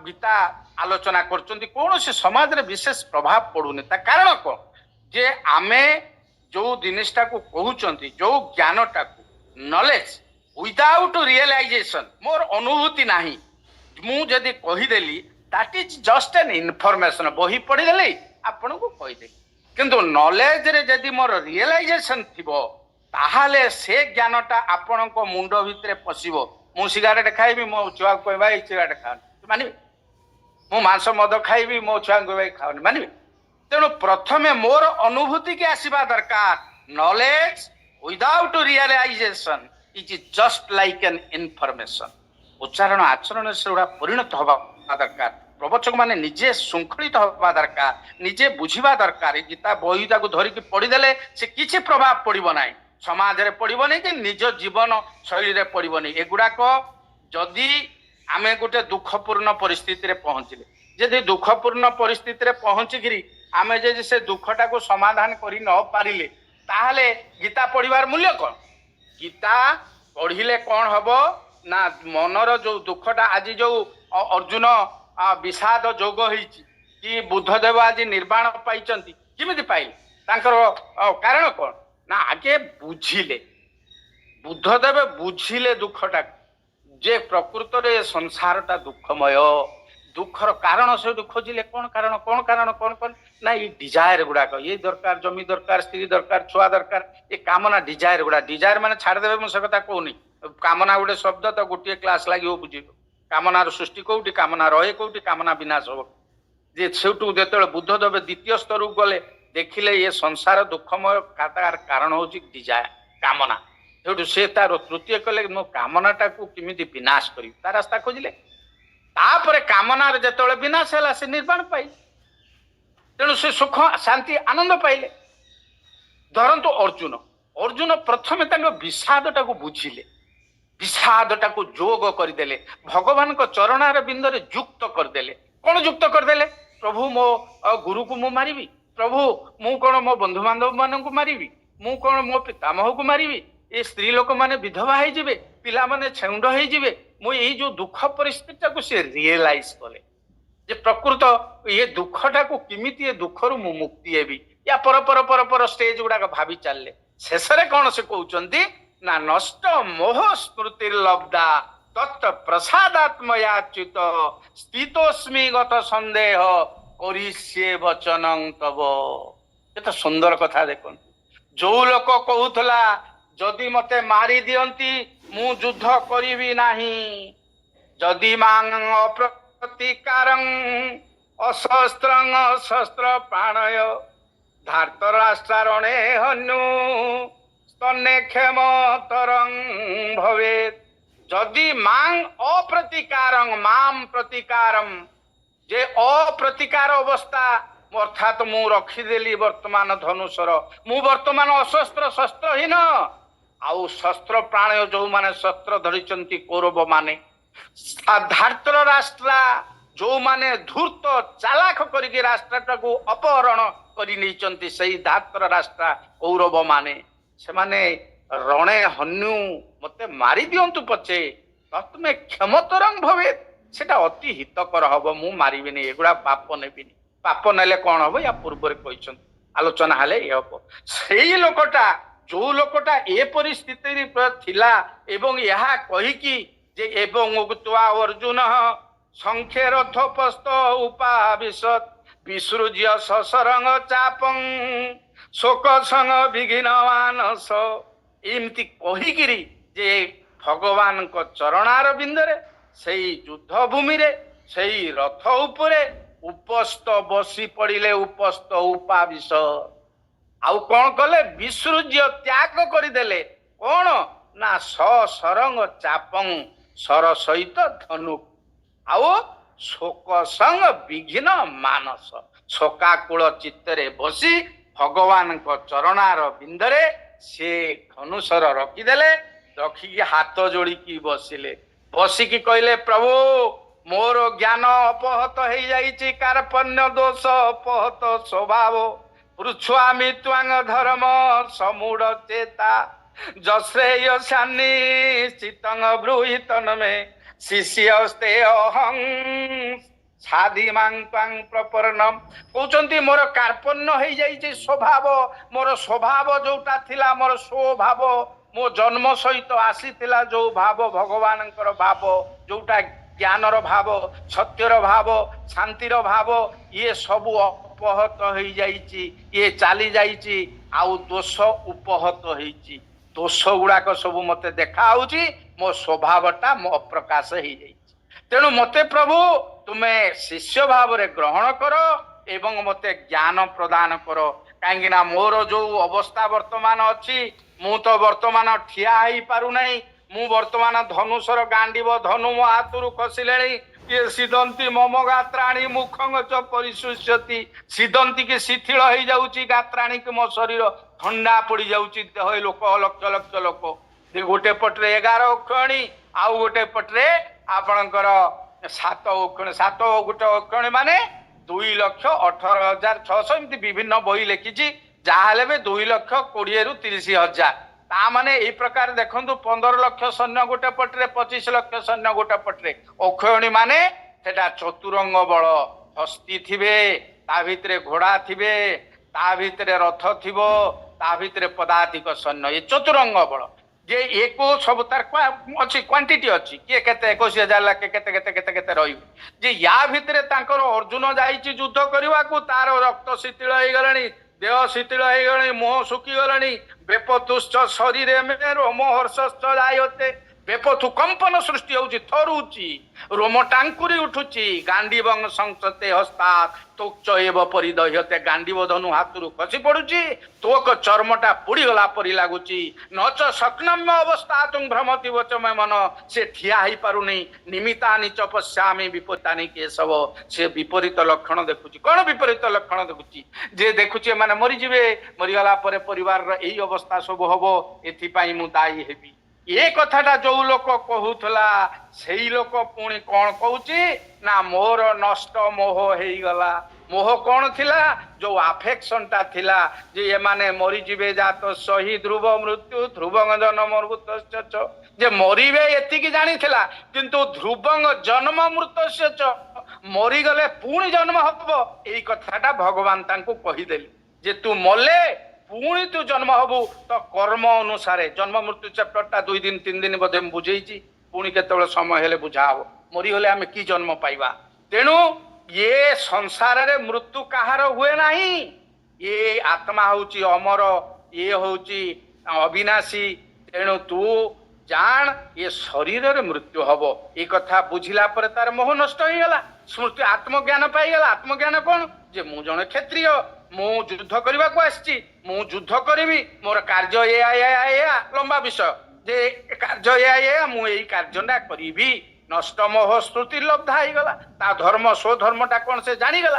[SPEAKER 1] गीता आलोचना करचंती कौन से समाज रे विशेष प्रभाव पड़ुनी ता कारण कौन जे आमे जो जिनिसटा को कहउचंती जो ज्ञानटा को नॉलेज विदाउट रियलाइजेशन मोर अनुभूति नाही मु जदि कहीदेली that is just an information बही पढ़ीदेली आपण को कहीदेली किंतु नॉलेज रे जदि मोर रियलाइजेशन थिबो ताहाले से ज्ञानटा आपण को मुंड भितरे पसिबो मु सिगारेट खाइबी मो छुआ को भाई सिगारेट खा मानिबे मु मांस मद खाइबी मो छुआ को भाई खाओ मानिबे तेणु प्रथमे मोर अनुभूति के आसीबा दरकार knowledge without realisation it is just like an information उच्चारण आचरण से गुड़ा परिणत हवा दरकार प्रवचक माने निजे श्रृंखलित हवा दरकार निजे बुझीबा दरकार गीता बहीटा को धरिकी पढ़ीदेले से किसी प्रभाव पड़ो ना समाज रे पड़ो नहीं कि निज जीवन शैली रे पड़ो नहीं एगुड़ाक जदि आमे गोटे दुखपूर्ण परिस्थिति रे पहुंचले जदि दुखपूर्ण परिस्थिति रे पहुंचीकरी आमे जे से दुखटा को समाधान करि न पारिले ताहले गीता पढ़िबार मूल्य कौन गीता पढ़िले कौन हम ना मनर जो दुखटा आज जो अर्जुन विषाद जोग कि बुद्धदेव आज निर्वाण पाई किमिति पाइले कारण कौन ना आगे बुझिले बुद्धदेव बुझिले दुखटा जे प्रकृत रे संसारटा दुखमय दुखर कारण से खोजिले कौन कौन ना ये डिजायर गुड़ाक ये दरकार जमी दरकार स्त्री दरकार छुआ दरकार ये कामना डिजायर गुड़ा डिजायर माने छाड़देवे मुझे कथा कहूनी कामना गोटे शब्द तो गोटे क्लास लगे बुझे कामनार सृष्टि कौटी कामना रहे कौटी कामना विनाश हो जे सेठू जो बुद्धदेव द्वितीय स्तर गले देखिले ये संसार दुखमय कारण हूँ डिजायर कामना सेठू से तार तृतीय कले मो कामनाटा को किमिति विनाश करी ता रास्ता खोजिले तापर कामनार जेतବେଳେ विनाश ହେଲା से निर्वाण पाइले तेणु से सुख शांति आनंद पाइले। धरतु अर्जुन अर्जुन प्रथमे विषादटा को बुझिले विषादटा को जोग करदेले भगवान को चरणार बिंदरे युक्त करदेले। कौन युक्त करदेले? प्रभु मो गुरु को मु मारी प्रभु मु कौन मो बंधु बांधव मान को मारी मु कौन मो पितामह को मारी ए स्त्री लोक माने विधवा हो पिला माने छेउंड हो मु यही जो दुख परिस्थिति को सी रियलाइज कले जे प्रकृत ये दुखटा को किमिति ये दुख रु मु मुक्ति हेबी या पर पर पर पर स्टेज गुड़ाक भावी चलले शेष कौन से कहते ना नष्ट मोह स्मृति लब्धा तत्व प्रसादात्मयाच्युत स्थितोस्मि गत संदेह करिष्ये वचनं तव। ये सुंदर कथा देख जो लोक कहूला जदि मते मारी दियंती मु युद्ध करिबी नाही जदि मांग अप्रतिकारं अशस्त्रं शस्त्र प्राणय धार्त राष्ट्रणे हन्यु स्तने क्षेम तरंग भवेत। जदि मांग अप्रतिकारं माम प्रतिकारं जे अप्रतिकार अवस्था अर्थात मु रखीदेली वर्तमान धनुषर मु वर्तमान अशस्त्र शस्त्रहीन आउ शस्त्र प्राण जो माने शस्त्र धरिचंती कौरव माने धार्तर राष्ट्र जो माने धूर्त चालाक करके राष्ट्रटा को अपहरण करी नैचंती सही धार्तर राष्ट्र कौरव माने से माने रणे हन्यु मते मारी दियंतु पछे तत्मे क्षमतरंग भवे सेटा अति हितकर हबो मु मारिबिनी एगुडा पाप नेबिनी पाप नेले कौन हम या पूर्व आलोचना हेले ये हम से लोकटा जो लोकटा ए परिस्थिति थिला एवं यह कहीकि जे एवं उक्त्वा अर्जुन संख्ये रथोपस्थ उपाविशत विसृज्य ससरंग चापं शोक संग विघ्न मानस एमती कहीकिरी जे भगवान को चरणार बिंदरे सही युद्ध भूमि रे सही रथ उपरे उपस्थ बसी पड़िले उपस्थ उपाविश आउ कौन कले विसृज्य त्याग करदेले कौन ना सरंग चापं सर सहित धनु आउ शोक संग विघ्न मानस शोकाकुल चित्तरे बसी भगवान को चरणार बिंदरे से धनुषर रखीदेले रखिकी हाथ जोड़ी बसिले बसिकी कहले प्रभु मोर ज्ञान अपहत हो जाइछि कार्पण्य दोष अपहत स्वभाव पृछ्वामि त्वांग धर्म समूढ़ चेता जश्रेय शान्निश्चितं ब्रूहितन में शिष्यस्ते अहं छादी मांग त्वांग प्रपन्नम कहउचंती मोर कार्पण्य हो जाइछि स्वभाव मोर स्वभाव जोटा थिला मोर स्वभाव मो जन्म सहित आसीथिला जो भाव भगवानंकर भाव जोटा ज्ञानर भाव सत्यर भाव शांतिर भाव ये सब अपहत हो जाइछि ये चली जाइछि आउ दोष उपहत होइछि दोष गुड़ाक सब मते देखा होउछि मो स्वभावटा मो अप्रकाश हो जाइछि तेणु मते प्रभु तुम्हें शिष्य भाव रे ग्रहण करो एवं मते ज्ञान प्रदान करो कहीं मोर जो अवस्था वर्तमान अच्छी मु तो वर्तमान ठिया ही पारु नहीं मु वर्तमान धनुषर गांडीव धनु मो हाथरू खसिले ये सिदंती मम गात्राणी मुखंग च परिशुष्यति सिदंती के शिथिल हो जाउची गात्राणी के मो शरीर ठंडा पड़ी जाउची देह लोक लक्ष लक्ष लोक गोटे पटरे 11 ओखणी आउ गोटे पटरे आपणकर 7 ओखणी 7 गोटे ओखणी माने 2,18,600 एमती विभिन्न बही लिखी जहाँ भी 2,20,000 रु 30,000 ता माने यही प्रकार देखंतु 15 लाख सैन्य गोटे पटरे 25 लाख सैन्य गोटे पटरे अक्षयणी माने सेटा चतुरंग बल हस्ती थिबे ता भितरे घोड़ा थिबे ता भितरे रथ थिबो ता भितरे पदातिक सैन्य ये चतुरंग बल जे एको सब तार अच्छी क्वांटिटी अच्छी किए केते 21,000 लाख केते केते केते केते रही जे या भितरे तांकर अर्जुन जाइछि युद्ध करबा को तार रक्त शिथिल हो गलानी देह शिथिल हो गलानी मोह सुखी गलानी बेपतुष्ट शरीर में रोम हर्षश्च जायते बेपथु कंपन सृष्टि होउची थरुची रोम टांकुरी उठुची गांडीवंग संसते हस्तात् तोक्ष एव परिदह्यते गांडीव धनु हातरू खसी पड़ुची तोक चर्मटा पुड़ी गला परी लागुची नच सक्नम्य अवस्था तुम भ्रमति वचमय मन से ठिया ही पारुनी निमित्तानि च पश्यामि विपरीतानि केशव से विपरीत लक्षण देखुची कौन विपरीत लक्षण देखुची जे देखुची माने मरी जिवे मरी गला परे परिवार र एई अवस्था सब हबो एथि पई मु दायी हेबी ये कथाटा जो लोक कहूला से लोक पुणी कौन कहूची ना मोर नष्ट मोह हो गला मोह कौन थिला जो आफेक्शन टा थिला जे ये माने मरी जीवे जात सही ध्रुव मृत्यु ध्रुवंग जन्म मृत जे मरीबे एतिकी जानी थिला किंतु ध्रुवंग जन्म मृत मरी गले पुणी जन्म हबो एई कथाटा भगवान तांको कहिदेली जे तू मले पुणी तू जन्म हबु तो कर्म अनुसारे जन्म मृत्यु चैप्टरटा 2 दिन 3 दिन बोधे बुझेइची पुणी केतबेले समय हेले बुझा हबो मरी होले आमे की जन्म पाइबा तेणु ये संसार रे मृत्यु कहार हुए नाही ये आत्मा होची अमर ये होची अविनाशी तेणु तू जान ये शरीर रे मृत्यु हबो ए कथा बुझिला पर तार मोह नष्ट होई गला स्मृति आत्मज्ञान पाई गला आत्मज्ञान कोन जे मु जने क्षत्रिय मु युद्ध करबा को आछि मु युद्ध करिवि मोर कार्य ए लंबा विषय जे कार्य ए मु एई कार्यटा करिवि नष्ट मोह स्मृति लब्धा ही गला ता धर्म सो धर्मटा कोन से जानी गला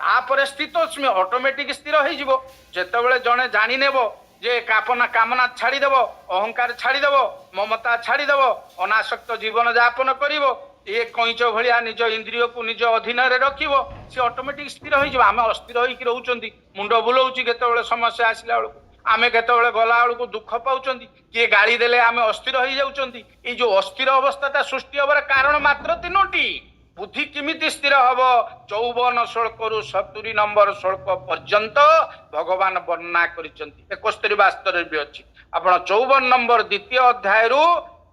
[SPEAKER 1] तापर स्थितोस्मि ऑटोमेटिक स्थिर होई जिवो जेतेबेले जने जानि नेबो जे कापना कामना छाड़ी देव अहंकार छाड़ी देव ममता छाड़ी देव अनासक्त जीवन यापन करिवो ये कईच भलिया निज इंद्रिय को निज अधीन रे रखिवो से ऑटोमेटिक स्थिर होई जिवो आमे अस्थिर होई कि रहउचंती मुंडो बुलाउची केतेबेले समस्या आसिला बेलको आमे केतेबेले गला बेलको दुख पाउचंती किए गाड़ी देले आमे अस्थिर होई जाउचंती ए जो अस्थिर अवस्थाटा सृष्टि होबार कारण मात्र तीनोटी बुद्धि किमिति स्थिर हब 54 श्लोक रु 70 नंबर श्लोक पर्यंत भगवान वर्णना करिसंती 71 72 भी अछि आपण 54 नंबर द्वितीय अध्याय रु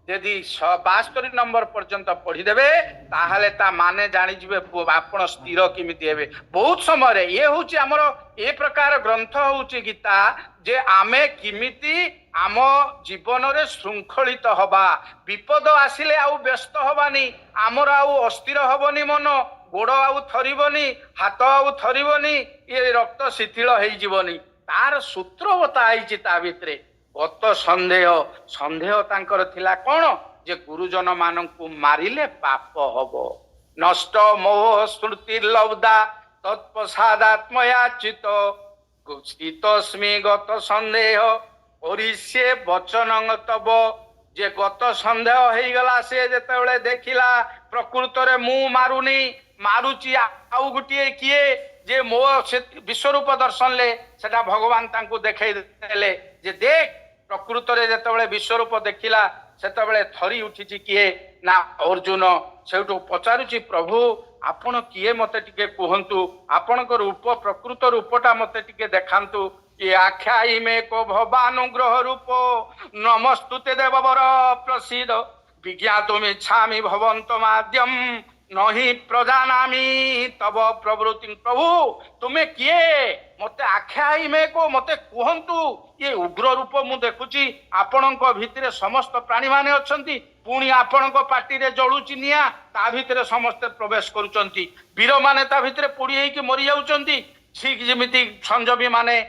[SPEAKER 1] यदि 72 नंबर पर्यंत पढ़ी देबे ताहाले ता माने जानि जिवे आपण स्थिर किमिति हेबे बहुत समय रे ये होची हमर ए प्रकार ग्रंथ होची गीता जे आमे किमिति आम जीवन रे श्रृंखलित हबा विपद आसिले आउ व्यस्त हबानी आमर आउ अस्थिर हबनी मन गोड़ आउ थरिबनी हाथ आउ थरिबनी ये रक्त शिथिल हेई जीवनी तार सूत्र बता आइछि ता भितरे गत संदेह तांकर थिला कोन जे गुरुजन मानंकु मारिले पाप हबो नष्ट मोह स्मृति लब्धा तत्प्रसादात्मया चित स्थितस्मि गत संदेह ओरिसे वचन तब जे गत संदेह हेई गला से जेतेबेले देखिला प्रकृत रे मु मारुनी मारुची आउ गुटिए किए जे मो विश्वरूप दर्शन ले सेटा भगवान तांको देखाई देले जे देख प्रकृत रे जेतेबेले विश्वरूप देखिला सेतेबेले थरी उठिची किए ना अर्जुन सेठू पचारुची प्रभु आपण किए मते टिके कहंतु आपणक रूप प्रकृत रूपटा मते टिके देखांतु ये आख्यायी में को भवानुग्रह रूप नमस्तुते देववर प्रसीद विज्ञातुम इच्छामि भवन्तमाद्यम नहीं प्रजानामि तब प्रवृत्ति प्रभु तुम्हें किए मते आख्यायी में को मते कहंतु ये उग्र रूप मु देखुची आपणक भितरे समस्त प्राणी माने अछंती पुणी आपणक पार्टी रे जळुची निया ता भितरे समस्त प्रवेश करूचंती वीर माने ता भितरे पुड़ी हेई कि मरि जाउचंती ठीक जमिति संजोगी माने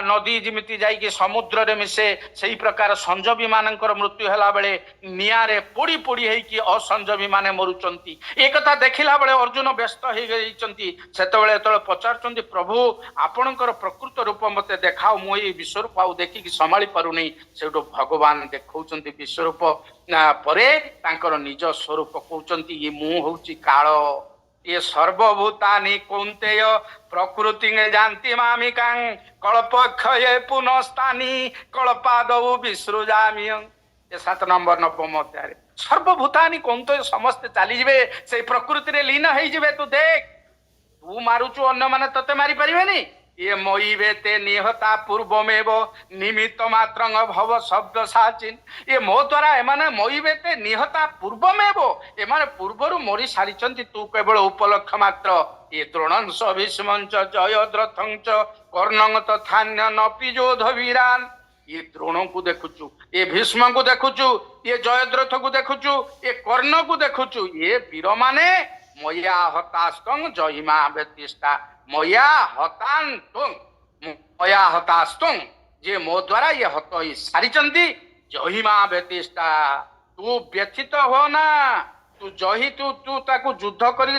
[SPEAKER 1] नदी जमिति जाइके समुद्र रे मिसे सही प्रकार संजोगी मानकर मृत्यु हला बेले नियारे पोड़ी पोड़ी हेई कि असंजोगी माने मरुचंती एक कथा देखिला बेले अर्जुन व्यस्त हेई गइचंती सेतबेले तळे पचारचंती प्रभु आपणकर प्रकृत रूप मते देखाओ मु ए विश्वरूप आउ देखि कि संभाली पारुनी सेटो भगवान देखौचंती विश्वरूप परे तांकर निज स्वरूप कहउचंती ये मु होउची काळ ये सर्वभूतानि कौन्तेय प्रकृति जानती मामिकां कल्पक्षये पुनस्तानि कल्पादौ विसृजामि ये 7 नंबर 9 अध्याय सर्वभूतानि कौन्तेय समस्त चली जिवे से प्रकृति रे लीन हेई जिवे तू देख तू मारुचु अन्य माने तते मारी परिबेनी ये मोइबे ते निहता पूर्वमेव निमित्त मात्रंग भव शब्द साचिन ये मो द्वारा एमाने मोइबे ते निहता पूर्वमेव एमाने पूर्वरु मरी सारिचंती तू केवल उपलक्ष मात्र ये द्रोणंस भीष्मंच जयद्रथंच कर्णंग तथान्य नपि जोध वीरान ये द्रोण को देखुचु, ये भीष्म को देखुचु, ये जयद्रथ को देखुचु, ये कर्ण को देखुचु, ये वीर माने मया हतास्तंग जहिमा व्यतिष्ठा मया हतान्तुं मया हतास्तुं जे मो द्वारा ये हत ही सारी जहिमा व्यतिष्ठा तू व्यथित हो ना तू जही तू ताकू युद्ध करी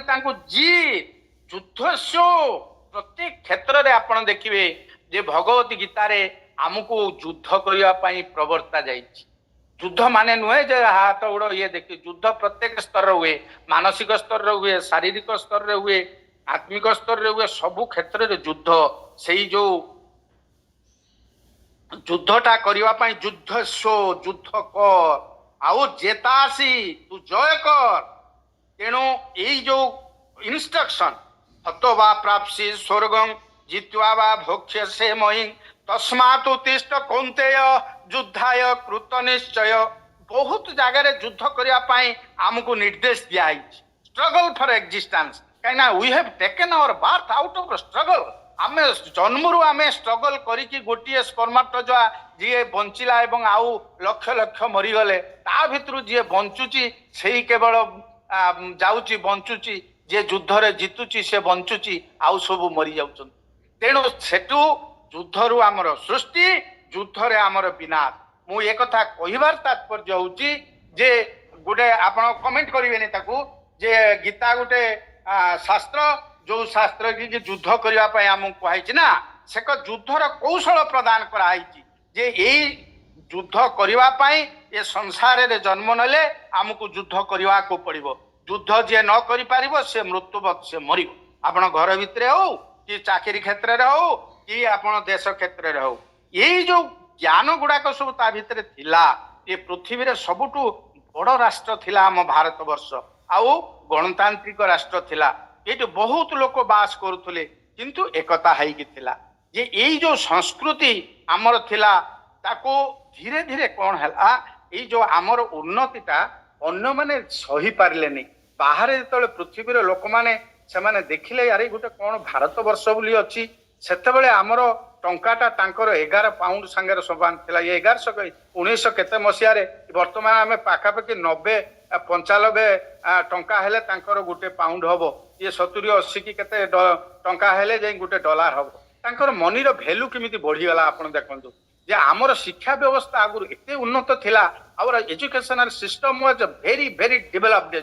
[SPEAKER 1] जीत युद्ध सो प्रत्येक क्षेत्र रे आपण देखिबे जे भगवती गीता रे आमको युद्ध करने प्रवर्ता जाइछि। युद्ध माने नुहे जे हाथ गोड़ ये देखिए युद्ध प्रत्येक स्तर हुए मानसिक स्तर हुए शारीरिक स्तर हुए आत्मिक स्तर हुए सबु क्षेत्र रे युद्ध से जो युद्धटा करने युद्ध सो युद्ध कर आउ जेतासी तू जय कर तेणु यही जो इंस्ट्रक्शन हतो वा प्राप्सी स्वर्गं जित्वा वा भोक्ष्य से मई तस्मात् उत्तिष्ठ कौन्तेय युद्धाय कृत निश्चय बहुत जगह युद्ध करने आमको निर्देश दिया स्ट्रगल फॉर एक्जिस्टेंस कहीं we have taken our birth out of struggle आम जन्मरू आम स्ट्रगल करी गोटे स्पर्माटोजोआ जी बंचिला एवं आउ लक्ष लक्ष मरीगले ता भितर जी बंचुची से केवल जाऊँची बंचुची जे युद्ध रे जीतुची से बंचुची आउ सब मरी जाउछन तेणु सेटू युद्ध रु आमर सृष्टि युद्ध रे आमर विनाश मु एक कथा कहिबार तात्पर्य होउची जे गोटे आपण कमेंट करिवेनी ताकू जे गीता गोटे शास्त्र जो शास्त्र की युद्ध करबा पय हमकु कहैछि ना से युद्धर कौशल प्रदान कराइछि जे एई युद्ध करबा पय ए संसार रे जन्म नले हमकु युद्ध करबा को पड़िबो युद्ध जे न करि पारिबो से मृत्युवत से मरिबो आपण घर भितरे हो कि चाकरी क्षेत्र रे हो कि आपण देश क्षेत्र रे हो एई जो ज्ञान गुड़ाक सब ता भितरे थिला ये पृथ्वी रे सबुठु बड़ राष्ट्र थिला हम भारत वर्ष आउ गणतांत्रिक राष्ट्र थिला ये बहुत लोक बास करुले किंतु एकता है थिला जे यही जो संस्कृति आमर थिला ताको धीरे धीरे कौन है जो आमर उन्नतिटा अन्य माने सही पारे नहीं बाहर जो पृथ्वी लोक मैंने से माने देखिले यार गोटे कौन भारत वर्ष बोली अच्छी सेतेबेले आमर टंकाटा तांकर 11 पाउंड सांगे समान थिला ये 1900 केते मसिया वर्तमान आम पाखापाखि 90-95 टंका हेले तांकर गोटे पाउंड हबो ये 70-80 की केते टंका हेले जे गोटे डॉलर हबो तांकर मनी रो वैल्यू केमिति बढ़ी गला आपण देखंतु जे आमर शिक्षा व्यवस्था आगुर एते उन्नत थिला our educational system was a very very developed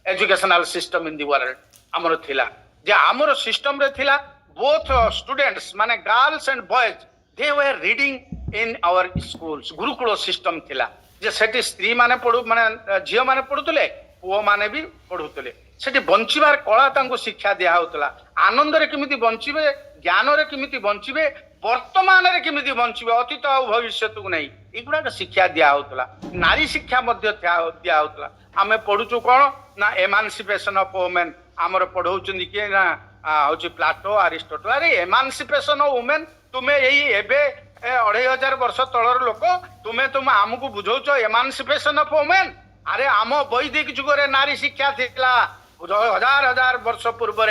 [SPEAKER 1] educational system in the world आमर थिला जे आमर सिस्टम रे थिला both students माने girls and boys they were reading in our schools gurukul system थिला जे सेठी स्त्री माने पढु माने झियो माने पढुतले पुओ माने भी पढुतले सेठी बंचिबार कला तांको शिक्षा दिया होतला आनंद रे किमिति बंचिबे ज्ञान रे किमिति बंचिबे वर्तमान रे किमिति बंचिबे अतीत आ भविष्य को नहीं एगुडा का शिक्षा दिया होतला नारी शिक्षा मध्य दिया होतला आमे पढुचु कोन ना एमांसिपेशन ऑफ वुमेन हमर पढौचुंदी के ना हूँ प्लाटो आरिस्टोटल अरे एमांसिपेशन ऑफ वुमेन तुम्हें यही एबे 2500 वर्ष तलर लोक तुम्हें तुम आमको बुझौच एमांसिपेशन ऑफ वुमेन अरे आम वैदिक जुगरे नारी शिक्षा थिला हजार हजार वर्ष पूर्व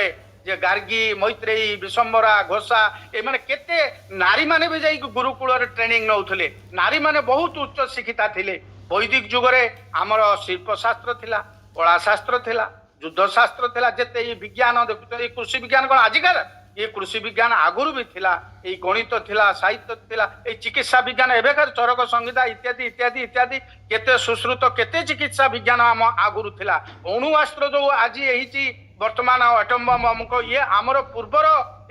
[SPEAKER 1] जे गार्गी मैत्रेयी विशंबरा घोषा ए माने केते नारी माने भी जाई गुरुकुल ट्रेनिंग नौथले नारी माने बहुत उच्च शिक्षिता थिले वैदिक जुगरे आमर शिल्प शास्त्र थिला कला शास्त्र थिला युद्ध शास्त्र थिला जेते विज्ञान देखुते कृषि विज्ञान कौन आजिकार ये कृषि विज्ञान आगुरी भी थिला ये गणित थिला साहित्य थिला ये चिकित्सा विज्ञान एबेकार चरक संहिता इत्यादि इत्यादि इत्यादि केते सुश्रुत केते चिकित्सा विज्ञान आम आगुरी थिला अणुअस्त्र जो आज यही वर्तमान एटम बम अमुक ये आमर पूर्वर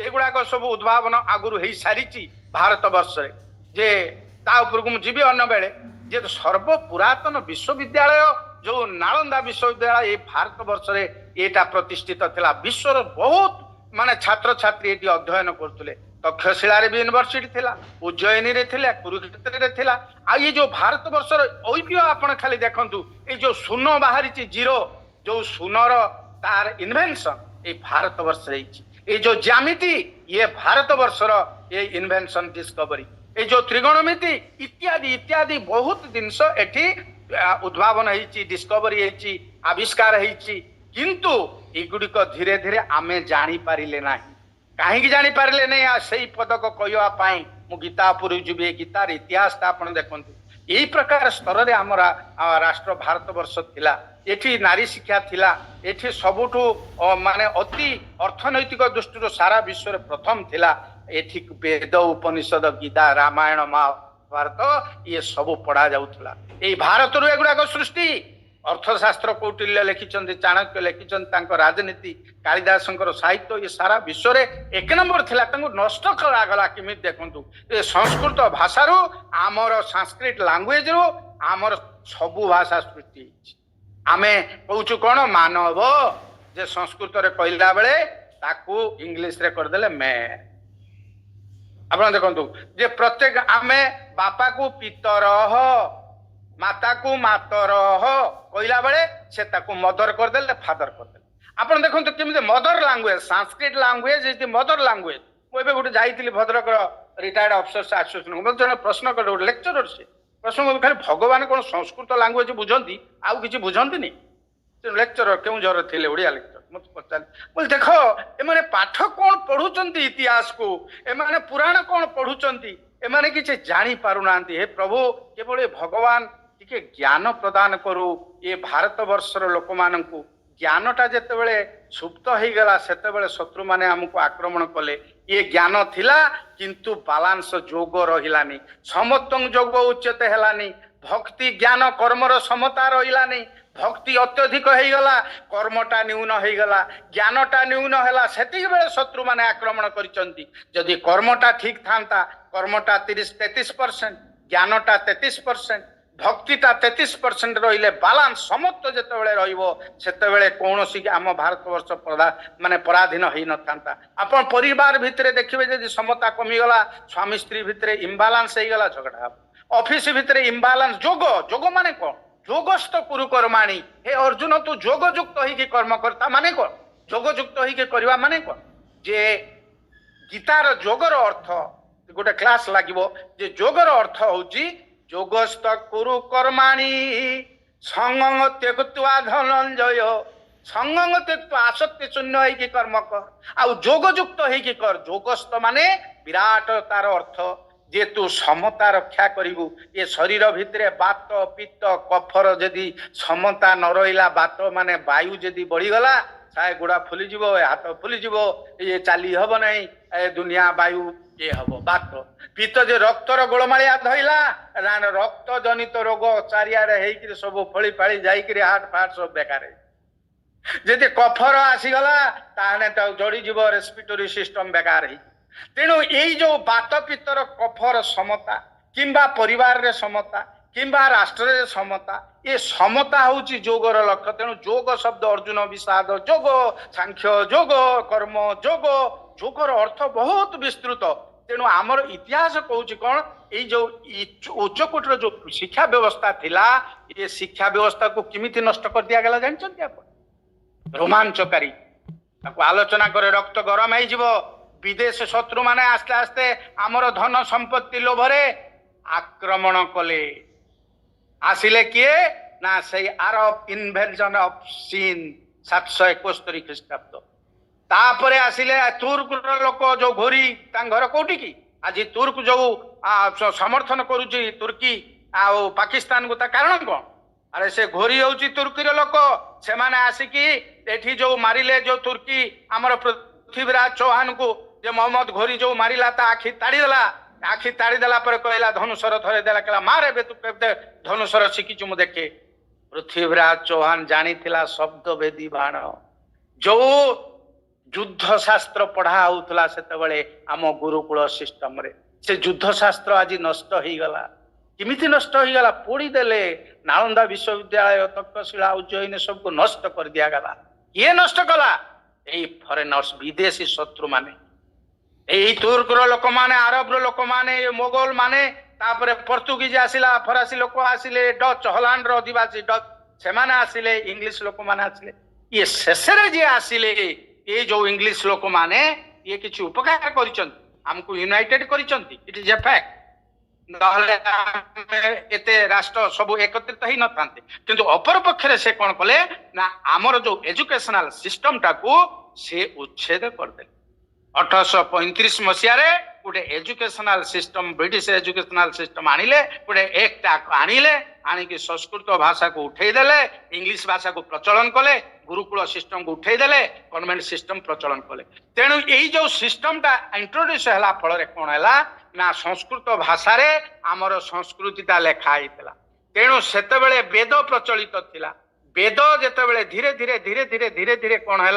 [SPEAKER 1] एगुड़ाक सब उद्भावन आगुरी हो सारी भारत वर्ष जे ता उपरकु मु जीवी अन्य बेले जे सर्व पुरातन विश्वविद्यालय जो नालंदा विश्वविद्यालय ये भारत वर्ष रे एटा प्रतिष्ठित थिला विश्वर बहुत माने छात्र छात्री एटी अध्ययन करथुले तक्षशिला रे भी यूनिवर्सिटी थिला उज्जयिनी रे थिला कुरुक्षेत्र रे थिला आ ये जो भारत वर्ष रे ऐतिह्य आपण खाली देखंतु ए जो शून्य बाहरी जीरो जो शून्यर तार इन्वेंशन ये भारत वर्ष रे ये जो ज्यामिति ये भारत वर्ष रो ये इन्वेंशन डिस्कवरी ये जो त्रिगोणमिति इत्यादि इत्यादि बहुत जिनस एठी उद्भावन होती डिस्कवरी होती आविष्कार होती किंतु एगुड़िक धीरे धीरे आमे जानी पारिले नाही कहीं जानी पारिले नहीं से पदक कहवाई मु गीता पुरी जीवी गीतार इतिहास आपण देखंतु यही प्रकार स्तर में आम राष्ट्र भारत वर्ष थिला एठी नारी शिक्षा थिला एठी सबुठु माने अति अर्थनैतिक दृष्टि सारा विश्व रे प्रथम थिला एठी वेद उपनिषद गीता रामायण महाभारत ये सब पढ़ा जाउथला एई भारत रु एगुडा सृष्टि अर्थशास्त्र कौटिल्य लिखिं चाणक्य लिखिं राजनीति कालिदास साहित्य ये सारा विश्व रे एक नंबर थिला नष्ट करागला किमित देखंतु ये संस्कृत भाषा रू आमर संस्कृत लैंग्वेज रू आमर सबु भाषा सृष्टि आमे कहूचु कौन मानव जे संस्कृत रे कहला बेले ताकू इंग्लिश रे कर देले मैं आपण देखंतु जे प्रत्येक आमे बापा को पितर माता को मातर कहला बेले से ताकू मदर कर देले फादर कर देले आपण देखंतु केमिते mother language Sanskrit language is the mother language मु एबे गुटे जाईतिली भद्रक रिटायर्ड अफसर्स एसोसिएशन को जने प्रश्न कर गुटे लेक्चरर से प्रश्न खाली भगवान कौन संस्कृत लैंग्वेज बुझंती आउ किछि बुझंती नि लेक्चरर केउ जर थिले ओडिया लेक्चर मत पचार बोल देखो एमाने पाठ कौन पढुचंती इतिहास को एमाने पुराण कौन पढुचंती एमाने किछि जानि पारुनांती हे प्रभु केवल भगवान टिके ज्ञान प्रदान करू ये भारत वर्षर लोक मानकू ज्ञानटा जेतेबेले सुप्त हो गला सेतेबेले शत्रु माने हमको आक्रमण कले ये ज्ञान थिला किंतु बालांस जोग रहिलानी समत्वं जोग उच्यते हेलानी भक्ति ज्ञान कर्मर समता रहिलानी भक्ति अत्यधिक हो गला कर्मटा न्यून हो गला ज्ञानटा न्यून हैला सेति बेले शत्रु माने आक्रमण करिसंती जदि कर्मटा ठीक थांता कर्मटा 33% ज्ञानटा 33% भक्तिटा 33% रहिले बालांस समत्व जेतेबेले रहिबो सेतेबेले कोनोसी आम भारत वर्ष माने पराधीन होई न थांता आपण परिवार भितरे देखिबे जदि समता कमी गला स्वामी स्त्री भितरे इम्बालांस होई गला झगड़ा ऑफिस भितरे इम्बालांस जोग जोग माने कोन जोगस्थ कुरु कर्माणी हे अर्जुन तू जोग युक्त होई कि कर्म करता माने कोन जोग युक्त होई कि करबा माने कोन जे गीतार जोगर अर्थ गोटे क्लास लागिबो जे जोगर अर्थ होउची जोगस्थ कुरु कर्माणी संगंग त्यक्त्वा धनंजय संगंग त्यक्त्वा आसक्ति शून्य है कि कर्म कर आ जोग युक्त है कि कर जोगस्थ माने विराट तार अर्थ जे तू समता रक्षा करिवु ये शरीर भितरे बात पित्त कफर जदि समता न रहिला बात माने वायु जदि बढ़ी गला साए गोड़ा फुली जीवो हाथ फुली जीवो ये चाली हब नहीं ए दुनिया वायु ये हब बात पित्त जे रक्तर गोलमालिया धइला रक्त जनित रोग चारियारे हेकि सब फली पाली जाइकि हार्ट फार्ट सब बेकार जदि कफर आसीगला ताने तो जड़ी जीव रेस्पिरेटरी सिस्टम बेकार है तेणु यही जो बात पित्तर कफर समता किंबा परिवार रे समता किंबा राष्ट्र रे समता ये समता होची जोगर लक्ष्य तेणु जोग शब्द अर्जुन विषाद जोग सांख्य जोग कर्म जोग जोगर अर्थ बहुत विस्तृत तेणु आमर इतिहास कहूँ कौन ये जो उच्चकोटर जो शिक्षा व्यवस्था थिला ये शिक्षा व्यवस्था को किमिति नष्ट कर दिया गला जानछन्ती आपण रोमांचकारी आलोचना करे रक्त गरम हो जीवो विदेश शत्रु माने आस्ते आस्ते आमर धन संपत्ति लोभरे आक्रमण कले आसिले किए ना से अरब इन्वेजन ऑफ चीन 771 ख्रीष्टाब्द तापरे आसिले तुर्क लोक जो घोरी घर कोठी की आज तुर्क जो समर्थन करुची तुर्की आ पाकिस्तान को कारण कौन अरे से घोरी होची तुर्की लोक से माने आसिकी एठी जो मारिले जो तुर्की आमर पृथ्वीराज चौहान को जे मोहम्मद घोरी जो मारिला ता आखि ताड़ी देला पर कहला धनुषर थरे देला कहला मारे बे तू केते धनुषर शिखिचु मु देखे पृथ्वीराज चौहान जानी थिला शब्द वेदी बाण जो युद्ध शास्त्र पढ़ा होउतला सेतबेले आम गुरुकुल सिस्टम रे से युद्ध शास्त्र आज नष्ट हो गला किमिति नष्ट हो गला पोड़ी देले नालंदा विश्वविद्यालय तक्षशिला उज्जयिनी सबको नष्ट कर दिया गला ये नष्ट कला एई फॉरेनर्स विदेशी शत्रु माने एई तुर्क रो लोक माने अरब रो लोक माने मोगल माने तापरे पोर्तुगीज आसिला फरासी लोक आसिले डच हॉलैंड रो अधिवासी डच से माने आसिले इंग्लिश लोक माने आसिले ये शेषरे जे आसिले ये जो इंग्लिश लोक माने ये किछि उपकार करिसंती हमको यूनाइटेड करिसंती इट इज ए फैक्ट नहले एते राष्ट्र सब एकत्रित ही न थांते किंतु अपर पक्षरे से कोन कले ना हमर जो एजुकेशनल सिस्टम टाकू से उच्छेद कर दे 1835 मसिया रे गोटे educational system British educational system आनिले गोटे एक्ट आनिले आनिकी संस्कृत भाषा को उठेदेले इंग्लिश भाषा को प्रचलन कले गुरुकुल सिस्टम को उठेदेले कन्वेंट सिस्टम प्रचलन कले तेणु यही जो सिस्टमटा इंट्रोड्यूस है फल कौन है ना संस्कृत भाषा रे आमर संस्कृतिटा लेखा होता तेणु सेतेबेले वेद प्रचलित थिला वेद जेतेबेले धीरे धीरे धीरे धीरे धीरे धीरे कौन है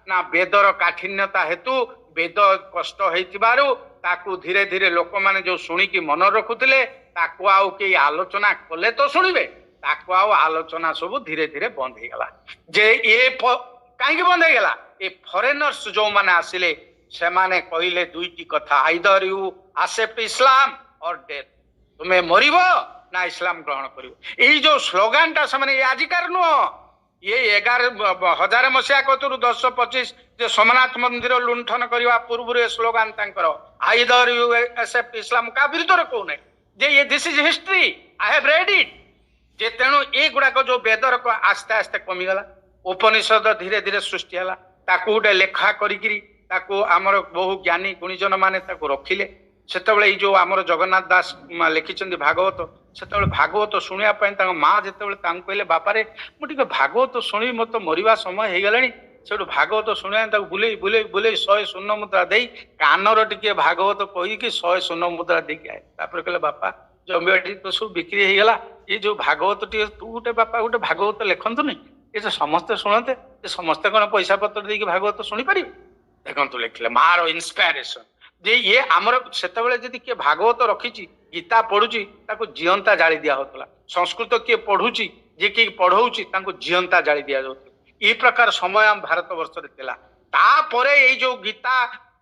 [SPEAKER 1] ना वेदर काठिन्यता हेतु वेद कष्ट होइतिबारु ताकू धीरे धीरे लोक माने जो शुणिकी मन रखुतिले ताकू आउ के आलोचना कले तो शुणिबे ताकू आउ आलोचना सब धीरे धीरे बंद हो गला जे ये कहीं बंद हो गला ये फॉरेनर्स जो माने आसिले से माने कहले दुईटी कथा आइदर यू एक्सेप्ट इस्लाम और डेथ तुम्हें मरिबो ना इस्लाम ग्रहण करिबो यही जो स्लोगान टा से माने आजिकार नुह ये 11,000 मसीहा कतुरु 1025 जे सोमनाथ मंदिर लुंठन करने पूर्व slogan either you accept Islam का विरुद्ध कौन है जे ये this is history I have read it जे तेणु ये गुड़ाक जो वेदर आस्ते आस्ते कमीगला उपनिषद धीरे धीरे सृष्टि है ताकू गोटे लेखा करी आमर बहु ज्ञानी गुणीजन माने ताकू रखिले सेतबेले जो आमर जगन्नाथ दास लिखिं भागवत सेतबेले भागवत शुणा माँ जिते कहले बापारे मुझे भागवत शुणी मत मरवा समय हो गलानी से भागवत शुणा बुले बुले बुले 100 स्वर्ण मुद्रा दे कानर टिके भागवत कहीकि 100 स्वर्ण मुद्रा देके आए कहले बापा जमी तो सब बिक्री हो गला ये जो भागवत टी तू गोटे बापा गोटे भागवत लिखतुनि ये जो समस्ते शुणते समस्ते कौन पैसा पत्र देकी भागवत शुणी पारे देखु लिखले मार इन्स्पिरेशन जे ये आमर सेतबेले जदि किए भागवत रखी गीता पढ़ुची ताको जीवंता जाली दिया होतला संस्कृत किए पढ़ुची जे कि पढ़ौची ताको जीवंता जाली दिया जाउतला ई प्रकार समय हम भारत वर्ष रे थिला तापरे ए जो गीता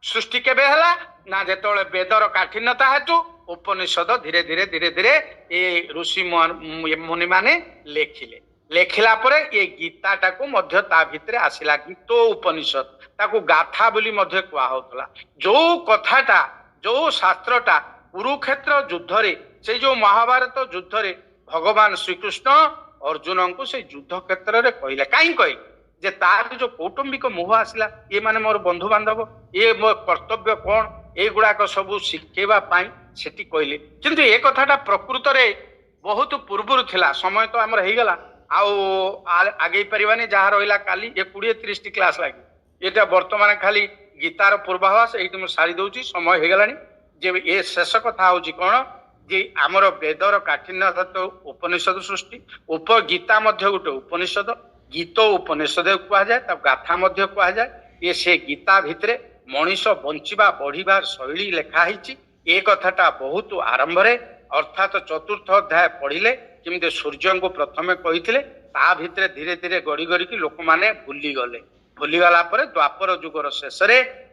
[SPEAKER 1] सृष्टि केबे हला ना जेतोले वेदर काठिन्यता हेतु उपनिषद धीरे धीरे धीरे धीरे ए ऋषि मुनि माने लेखिला परे ये गीता टाको मध्य ता भितरे आसिला गीतो उपनिषद ताको गाथा बोली मध्य कुआ होतला जो कथाटा जो शास्त्रटा कुरुक्षेत्र युद्ध रे से जो महाभारत युद्ध रे भगवान श्रीकृष्ण अर्जुन को से युद्ध क्षेत्र रे कहले काई कहि जे तार जो कौटुंबिक मोह आसिला ये माने मोर बंधु बांधव ये मो कर्तव्य कौन ए गुड़ाक सब शिखेबा पाई सेठी कहले किंतु ए कथाटा प्रकृत रे बहुत पूर्व थिला समय तो हमर हेई गला आगे पारिबानी जहाँ रहा काली ये 20-30 क्लास लगे ये बर्तमान खाली गीतार पूर्वाभास ये सारी दौर समय हो गलानी जे ये शेष कथा हूँ कौन जे आमर वेदर काठिन्य तो उपनिषद सृष्टि गीता गोटे उपनिषद गीत उपनिषद कहुए गाथा कहुए ये से गीता भितर मनीष बंचिबा बढ़िबार शैली लेखाही ये कथाटा बहुत आरंभ अर्थात चतुर्थ अध्याय पढ़िले किमते सूर्य को प्रथमे कही ता भितर धीरे धीरे गड़ी गड़ी की लोक मैंने भूलीगला द्वापर जुगर शेष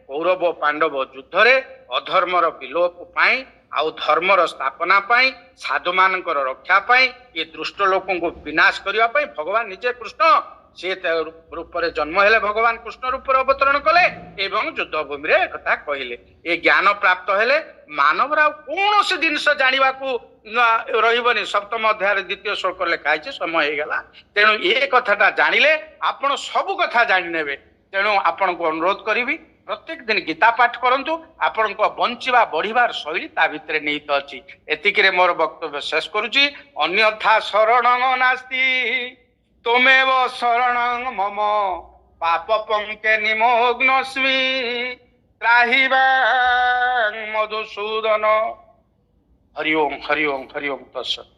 [SPEAKER 1] कौरव पांडव युद्ध रे अधर्मर विलोप पाई आउ धर्मर स्थापना पाई साधु मानकर रक्षा पाई ये दुष्ट लोकों को विनाश करने भगवान निजे कृष्ण से रूप जन्म हेले भगवान कृष्ण रूप अवतरण कले एवं युद्ध भूमि रे कथा कहले ये ज्ञान प्राप्त हेले मानव कौन सी जिनस जाना रही सप्तम अध्याय द्वितीय श्लोक लिखाई समय हो गला तेणु ये कथाटा जानिले आपण सब कथा जाने तेणु आपण को अनुरोध करी प्रत्येक दिन गीता पाठ करंतु आपण को बंचिबा बढ़िबार शैली ता भितर निहित अछि एतिकरे मोर वक्तव्य शेष करूची अन्यथा शरणं नास्ति तमेव शरणं मम पाप पंके निमग्नस्मि त्राहिबा मधुसूदन हरि ओम तत्सत्।